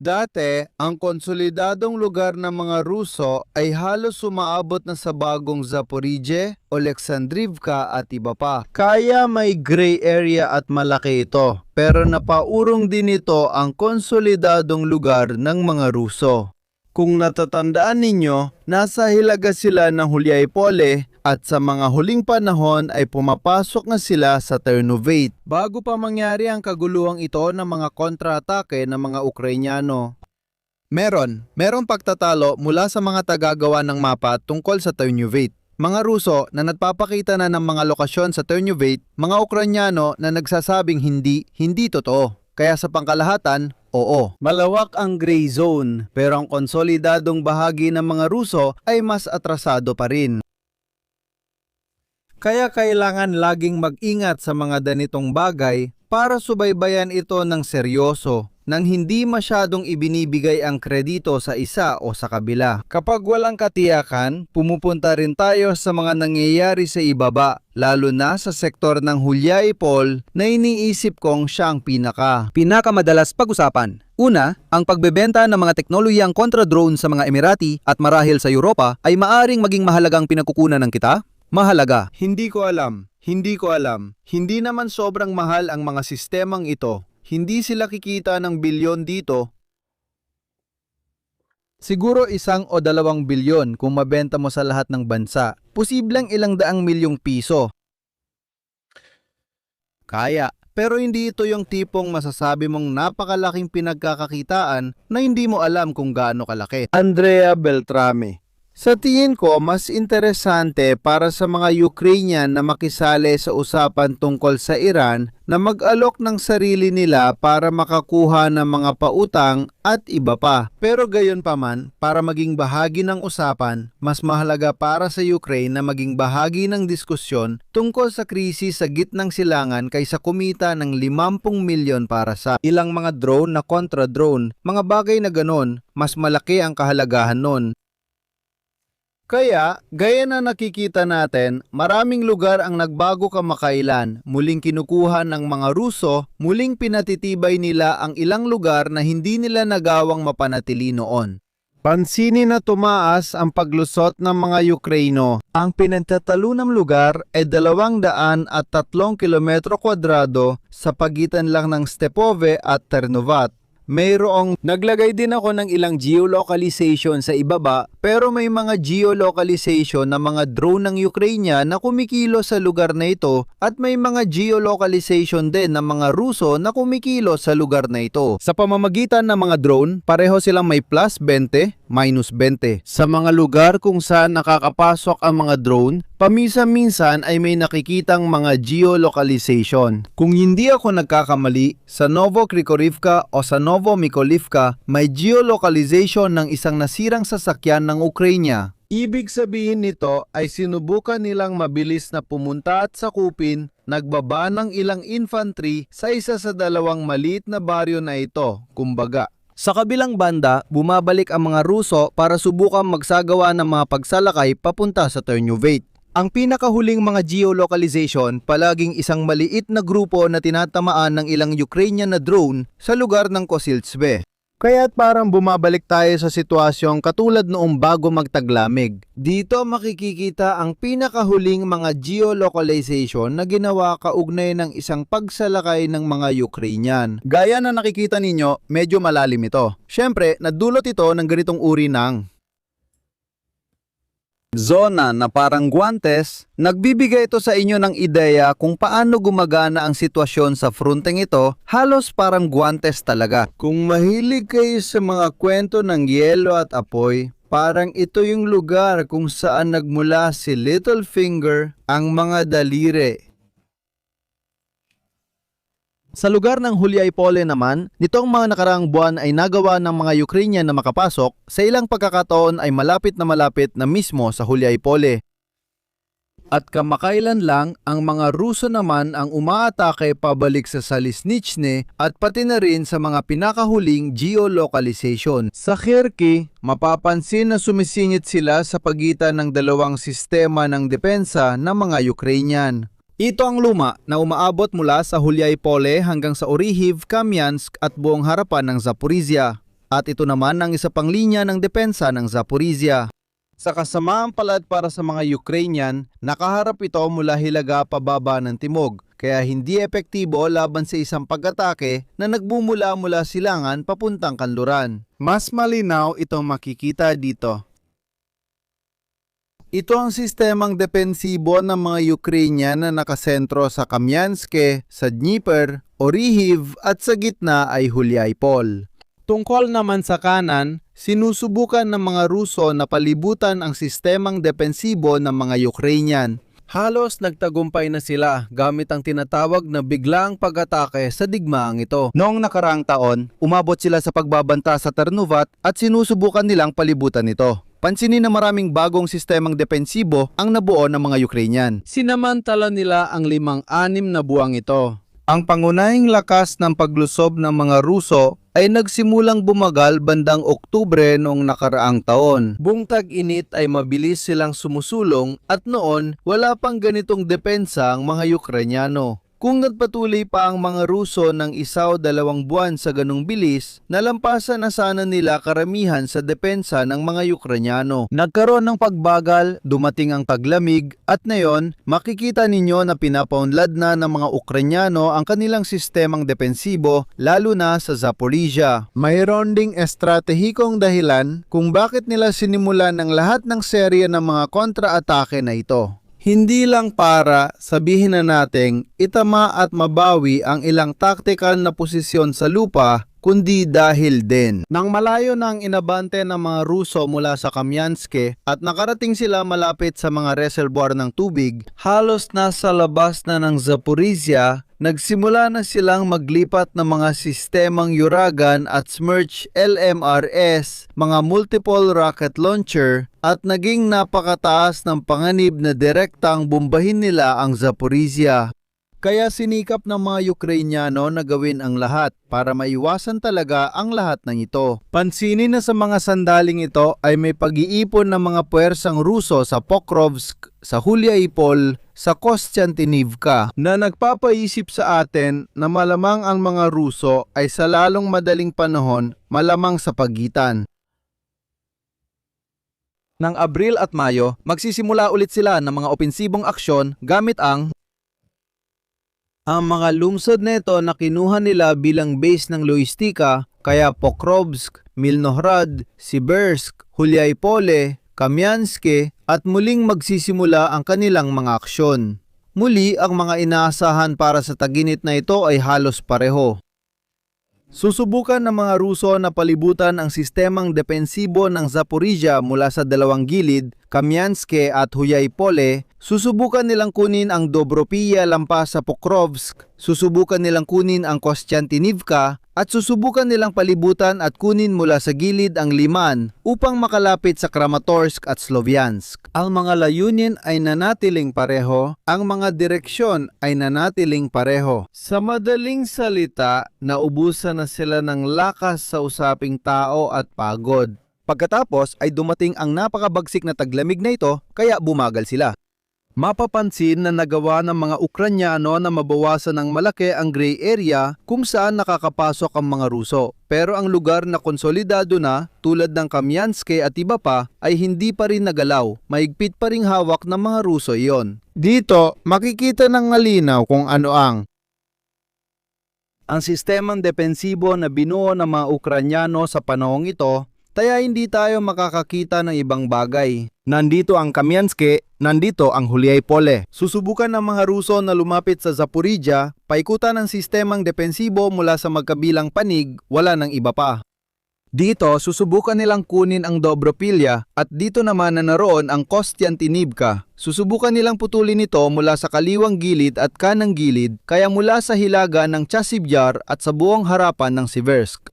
Dati, ang konsolidadong lugar ng mga Ruso ay halos sumaabot na sa bagong Zaporizhzhia, Oleksandrivka at iba pa. Kaya may gray area at malaki ito, pero napaurong din ito ang konsolidadong lugar ng mga Ruso. Kung natatandaan ninyo, nasa hilaga sila ng Hulyai-Pole at sa mga huling panahon ay pumapasok na sila sa Ternovate bago pa mangyari ang kaguluhang ito ng mga kontra-atake ng mga Ukrainyano. Merong pagtatalo mula sa mga tagagawa ng mapa tungkol sa Ternovate. Mga Ruso na nagpapakita na ng mga lokasyon sa Ternovate, mga Ukrainyano na nagsasabing hindi totoo. Kaya sa pangkalahatan, oo. Malawak ang gray zone, pero ang konsolidadong bahagi ng mga Ruso ay mas atrasado pa rin. Kaya kailangan laging mag-ingat sa mga ganitong bagay para subaybayan ito ng seryoso, nang hindi masyadong ibinibigay ang kredito sa isa o sa kabila. Kapag walang katiyakan, pumupunta rin tayo sa mga nangyayari sa ibaba, lalo na sa sektor ng Hulyai-Pole na iniisip kong siyang Pinakamadalas pag-usapan. Una, ang pagbebenta ng mga teknolohiyang kontra-drone sa mga Emirati at marahil sa Europa ay maaring maging mahalagang pinagkukunan ng kita? Mahalaga. Hindi ko alam. Hindi naman sobrang mahal ang mga sistemang ito. Hindi sila kikita ng bilyon dito. Siguro 1 o 2 bilyon kung mabenta mo sa lahat ng bansa. Posibleng ilang daang milyong piso. Kaya, pero hindi ito yung tipong masasabi mong napakalaking pinagkakakitaan na hindi mo alam kung gaano kalaki. Andrea Beltrame. Sa tingin ko, mas interesante para sa mga Ukrainian na makisali sa usapan tungkol sa Iran na mag-alok ng sarili nila para makakuha ng mga pautang at iba pa. Pero gayon pa man, para maging bahagi ng usapan, mas mahalaga para sa Ukraine na maging bahagi ng diskusyon tungkol sa krisis sa gitnang silangan kaysa kumita ng 50 milyon para sa ilang mga drone na kontra-drone. Mga bagay na ganon, mas malaki ang kahalagahan nun. Kaya, gaya na nakikita natin, maraming lugar ang nagbago kamakailan. Muling kinukuha ng mga Ruso, muling pinatitibay nila ang ilang lugar na hindi nila nagawang mapanatili noon. Pansinin na tumaas ang paglusot ng mga Ukraino. Ang pinagtatalunang lugar ay 203 kilometro kwadrado sa pagitan lang ng Stepove at Ternovat. Mayroong naglagay din ako ng ilang geolocalization sa ibaba, pero may mga geolocalization na mga drone ng Ukraine na kumikilo sa lugar na ito at may mga geolocalization din ng mga Ruso na kumikilo sa lugar na ito. Sa pamamagitan ng mga drone, pareho silang may plus 20, minus 20. Sa mga lugar kung saan nakakapasok ang mga drone, paminsan-minsan ay may nakikitang mga geolocalization. Kung hindi ako nagkakamali, sa Novokrikorivka o sa Novomykolivka, may geolocalization ng isang nasirang sasakyan ng Ukraine. Ibig sabihin nito ay sinubukan nilang mabilis na pumunta at sakupin, nagbaba ng ilang infantry sa isa sa dalawang maliit na baryo na ito, kumbaga. Sa kabilang banda, bumabalik ang mga Ruso para subukang magsagawa ng mga pagsalakay papunta sa Ternuvate. Ang pinakahuling mga geolocalization, palaging isang maliit na grupo na tinatamaan ng ilang Ukrainian na drone sa lugar ng Kosiltsve. Kaya't parang bumabalik tayo sa sitwasyong katulad noong bago magtaglamig. Dito makikita ang pinakahuling mga geolocalization na ginawa kaugnay ng isang pagsalakay ng mga Ukrainian. Gaya na nakikita ninyo, medyo malalim ito. Siyempre, nadulot ito ng ganitong uri ng Zona na parang guantes, nagbibigay ito sa inyo ng ideya kung paano gumagana ang sitwasyon sa fronteng ito, halos parang guantes talaga. Kung mahilig kayo sa mga kwento ng yelo at apoy, parang ito yung lugar kung saan nagmula si Littlefinger, ang mga daliri. Sa lugar ng Huliaipole naman, nitong mga nakaraang buwan ay nagawa ng mga Ukrainian na makapasok, sa ilang pagkakataon ay malapit na mismo sa Huliaipole. At kamakailan lang, ang mga Ruso naman ang umaatake pabalik sa Salisnichne at pati na rin sa mga pinakahuling geolocalization. Sa Kherki, mapapansin na sumisingit sila sa pagitan ng dalawang sistema ng depensa ng mga Ukrainian. Ito ang luma na umaabot mula sa Huliaipole hanggang sa Orihiv, Kamyansk at buong harapan ng Zaporizhia. At ito naman ang isa pang linya ng depensa ng Zaporizhia. Sa kasamaang palad para sa mga Ukrainian, nakaharap ito mula hilaga pababa ng timog, kaya hindi epektibo laban sa isang pag-atake na nagbumula mula silangan papuntang kanluran. Mas malinaw itong makikita dito. Ito ang sistemang depensibo ng mga Ukrainian na nakasentro sa Kamyanske, sa Dnieper, Orihiv at sa gitna ay Huliaipol. Tungkol naman sa kanan, sinusubukan ng mga Ruso na palibutan ang sistemang depensibo ng mga Ukrainian. Halos nagtagumpay na sila gamit ang tinatawag na biglaang pag-atake sa digmaang ito. Noong nakaraang taon, umabot sila sa pagbabanta sa Ternovat at sinusubukan nilang palibutan ito. Pansinin na maraming bagong sistemang depensibo ang nabuo ng mga Ukrainian. Sinamantala nila ang 5-6 na buwang ito. Ang pangunahing lakas ng paglusob ng mga Ruso ay nagsimulang bumagal bandang Oktubre noong nakaraang taon. Buong tag-init ay mabilis silang sumusulong at noon wala pang ganitong depensa ang mga Ukrainyano. Kung nagpatuloy pa ang mga Ruso ng 1 o 2 buwan sa ganung bilis, nalampasan na sana nila karamihan sa depensa ng mga Ukrainyano. Nagkaroon ng pagbagal, dumating ang taglamig, at ngayon, makikita ninyo na pinapaunlad na ng mga Ukrainyano ang kanilang sistemang depensibo, lalo na sa Zaporizhia. Mayroon ding estratehikong dahilan kung bakit nila sinimulan ng lahat ng serye ng mga kontra-atake na ito. Hindi lang para sabihin na nating itama at mabawi ang ilang taktikal na posisyon sa lupa, kundi dahil din nang malayo na ang inabante ng mga Ruso mula sa Kamyanske at nakarating sila malapit sa mga reservoir ng tubig, halos nasa labas na ng Zaporizhia, nagsimula na silang maglipat ng mga sistemang Uragan at Smerch LMRS, mga multiple rocket launcher, at naging napakataas ng panganib na direktang bombahin nila ang Zaporizhia. Kaya sinikap ng mga Ukrainyano na gawin ang lahat para maiwasan talaga ang lahat ng ito. Pansinin na sa mga sandaling ito ay may pag-iipon ng mga puwersang Ruso sa Pokrovsk, sa Huliaipol, sa Kostiantynivka na nagpapaisip sa atin na malamang ang mga Ruso ay sa lalong madaling panahon malamang sa pagitan ng Abril at Mayo, magsisimula ulit sila ng mga opensibong aksyon gamit ang mga lungsod nito na kinuha nila bilang base ng logistika, kaya Pokrovsk, Milnohrad, Sibersk, Huliaipole, Kamyanske at muling magsisimula ang kanilang mga aksyon. Muli, ang mga inaasahan para sa taginit na ito ay halos pareho. Susubukan ng mga Ruso na palibutan ang sistemang depensibo ng Zaporizhia mula sa dalawang gilid, Kamyanske at Huliaipole. Susubukan nilang kunin ang Dobropia lampas sa Pokrovsk. Susubukan nilang kunin ang Kostiantynivka at susubukan nilang palibutan at kunin mula sa gilid ang Liman upang makalapit sa Kramatorsk at Sloviansk. Ang mga layunin ay nanatiling pareho, ang mga direksyon ay nanatiling pareho. Sa madaling salita, naubusan na sila ng lakas sa usaping tao at pagod. Pagkatapos ay dumating ang napakabagsik na taglamig na ito kaya bumagal sila. Mapapansin na nagawa ng mga Ukranyano na mabawasan ng malaki ang gray area kung saan nakakapasok ang mga Ruso. Pero ang lugar na konsolidado na tulad ng Kamyanske at iba pa ay hindi pa rin nagalaw. Mahigpit pa ring hawak ng mga Ruso iyon. Dito, makikita ng malinaw kung ano ang sistemang depensibo na binuo ng mga Ukranyano sa panahong ito, kaya hindi tayo makakakita ng ibang bagay. nandito ang Kamyanske, nandito ang Huliay-Pole. Susubukan ng mga Ruso na lumapit sa Zaporizhia, paikutan ng sistemang depensibo mula sa magkabilang panig, wala nang iba pa. Dito, susubukan nilang kunin ang Dobropilya at dito naman na naroon ang Kostiantynivka. Susubukan nilang putulin ito mula sa kaliwang gilid at kanang gilid, kaya mula sa hilaga ng Chasiv-Yar at sa buong harapan ng Siversk.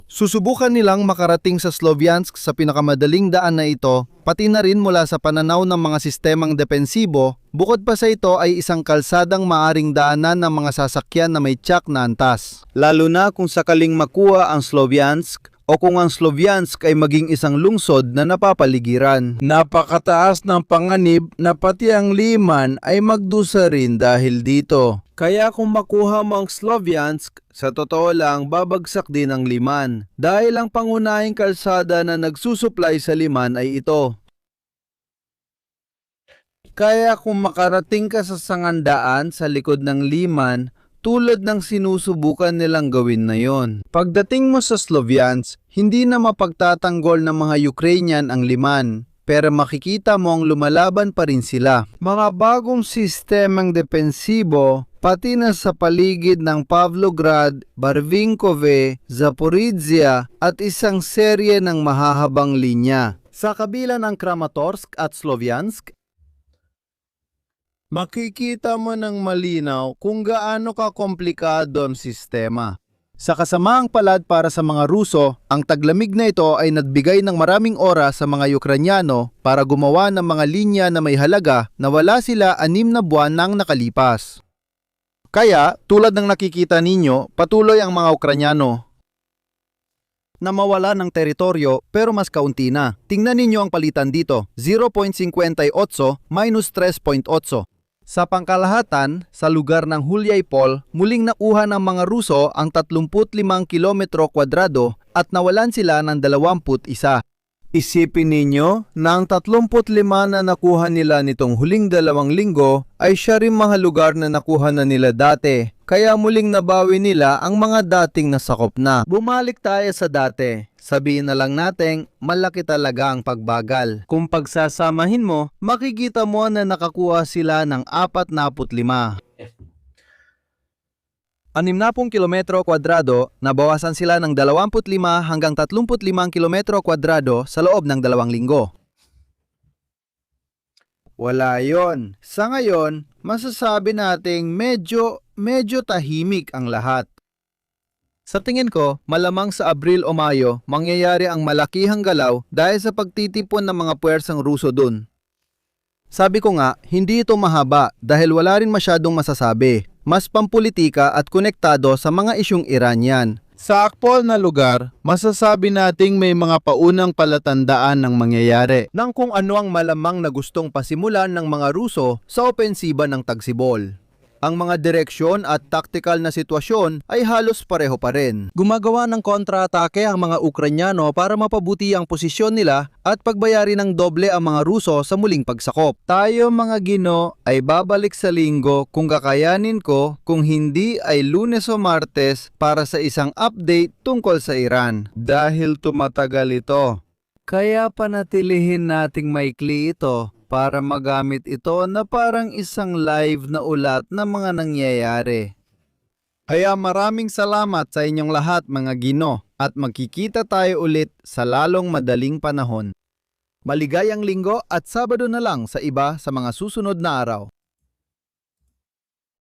Susubukan nilang makarating sa Sloviansk sa pinakamadaling daan na ito, pati na rin mula sa pananaw ng mga sistemang depensibo, bukod pa sa ito ay isang kalsadang maaring daanan ng mga sasakyan na may tiyak na antas. Lalo na kung sakaling makuha ang Sloviansk o kung ang Sloviansk ay maging isang lungsod na napapaligiran. Napakataas ng panganib na pati ang Liman ay magdusa rin dahil dito. Kaya kung makuha mo ang Sloviansk, sa totoo lang babagsak din ang Liman dahil ang pangunahing kalsada na nagsusuplay sa Liman ay ito. Kaya kung makarating ka sa sangandaan sa likod ng Liman, tulad ng sinusubukan nilang gawin na yon. Pagdating mo sa Sloviansk, hindi na mapagtatanggol ng mga Ukrainian ang Liman, pero makikita mo ang lumalaban pa rin sila. Mga bagong sistemang depensibo, pati na sa paligid ng Pavlograd, Barvinkove, Zaporizhia at isang serye ng mahahabang linya. Sa kabila ng Kramatorsk at Sloviansk, Makikita mo ng malinaw kung gaano kakomplikado ang sistema. sa kasamaang palad para sa mga Ruso, ang taglamig na ito ay nagbigay ng maraming oras sa mga Ukranyano para gumawa ng mga linya na may halaga na wala sila 6 na buwan nang nakalipas. Kaya, tulad ng nakikita ninyo, patuloy ang mga Ukranyano na mawala ng teritoryo pero mas kaunti na. Tingnan ninyo ang palitan dito, 0.58 minus 3.8. Sa pangkalahatan, sa lugar ng Huliay-Pole, muling nakuha ng mga Ruso ang 35 kilometro kwadrado at nawalan sila ng 21. Isipin ninyo na ang 35 na nakuha nila nitong huling 2 linggo ay siya rin mga lugar na nakuha na nila dati. Kaya muling nabawi nila ang mga dating nasakop na. Bumalik tayo sa dati. Sabihin na lang natin, malaki talaga ang pagbagal. Kung pagsasamahin mo, makikita mo na nakakuha sila ng 45. 60 kilometro kwadrado, nabawasan sila ng 25 hanggang 35 kilometro kwadrado sa loob ng 2 linggo. Wala yon. Sa ngayon, masasabi nating medyo tahimik ang lahat. Sa tingin ko, malamang sa Abril o Mayo, mangyayari ang malakihang galaw dahil sa pagtitipon ng mga puwersang Ruso dun. Sabi ko nga, hindi ito mahaba dahil wala rin masyadong masasabi. Mas pampolitika at konektado sa mga isyong Iranian. Sa aktual na lugar, masasabi nating may mga paunang palatandaan ng mangyayari. Nang kung ano ang malamang na gustong pasimulan ng mga Ruso sa opensiba ng Tagsibol. Ang mga direksyon at taktikal na sitwasyon ay halos pareho pa rin. Gumagawa ng kontra-atake ang mga Ukranyano para mapabuti ang posisyon nila at pagbayari ng doble ang mga Ruso sa muling pagsakop. Tayo mga Gino ay babalik sa linggo kung kakayanin ko, kung hindi ay Lunes o Martes para sa isang update tungkol sa Iran. Dahil tumatagal ito. Kaya panatilihin nating maikli ito para magamit ito na parang isang live na ulat ng mga nangyayari. Kaya maraming salamat sa inyong lahat mga Gino at magkikita tayo ulit sa lalong madaling panahon. Maligayang linggo at Sabado na lang sa iba sa mga susunod na araw.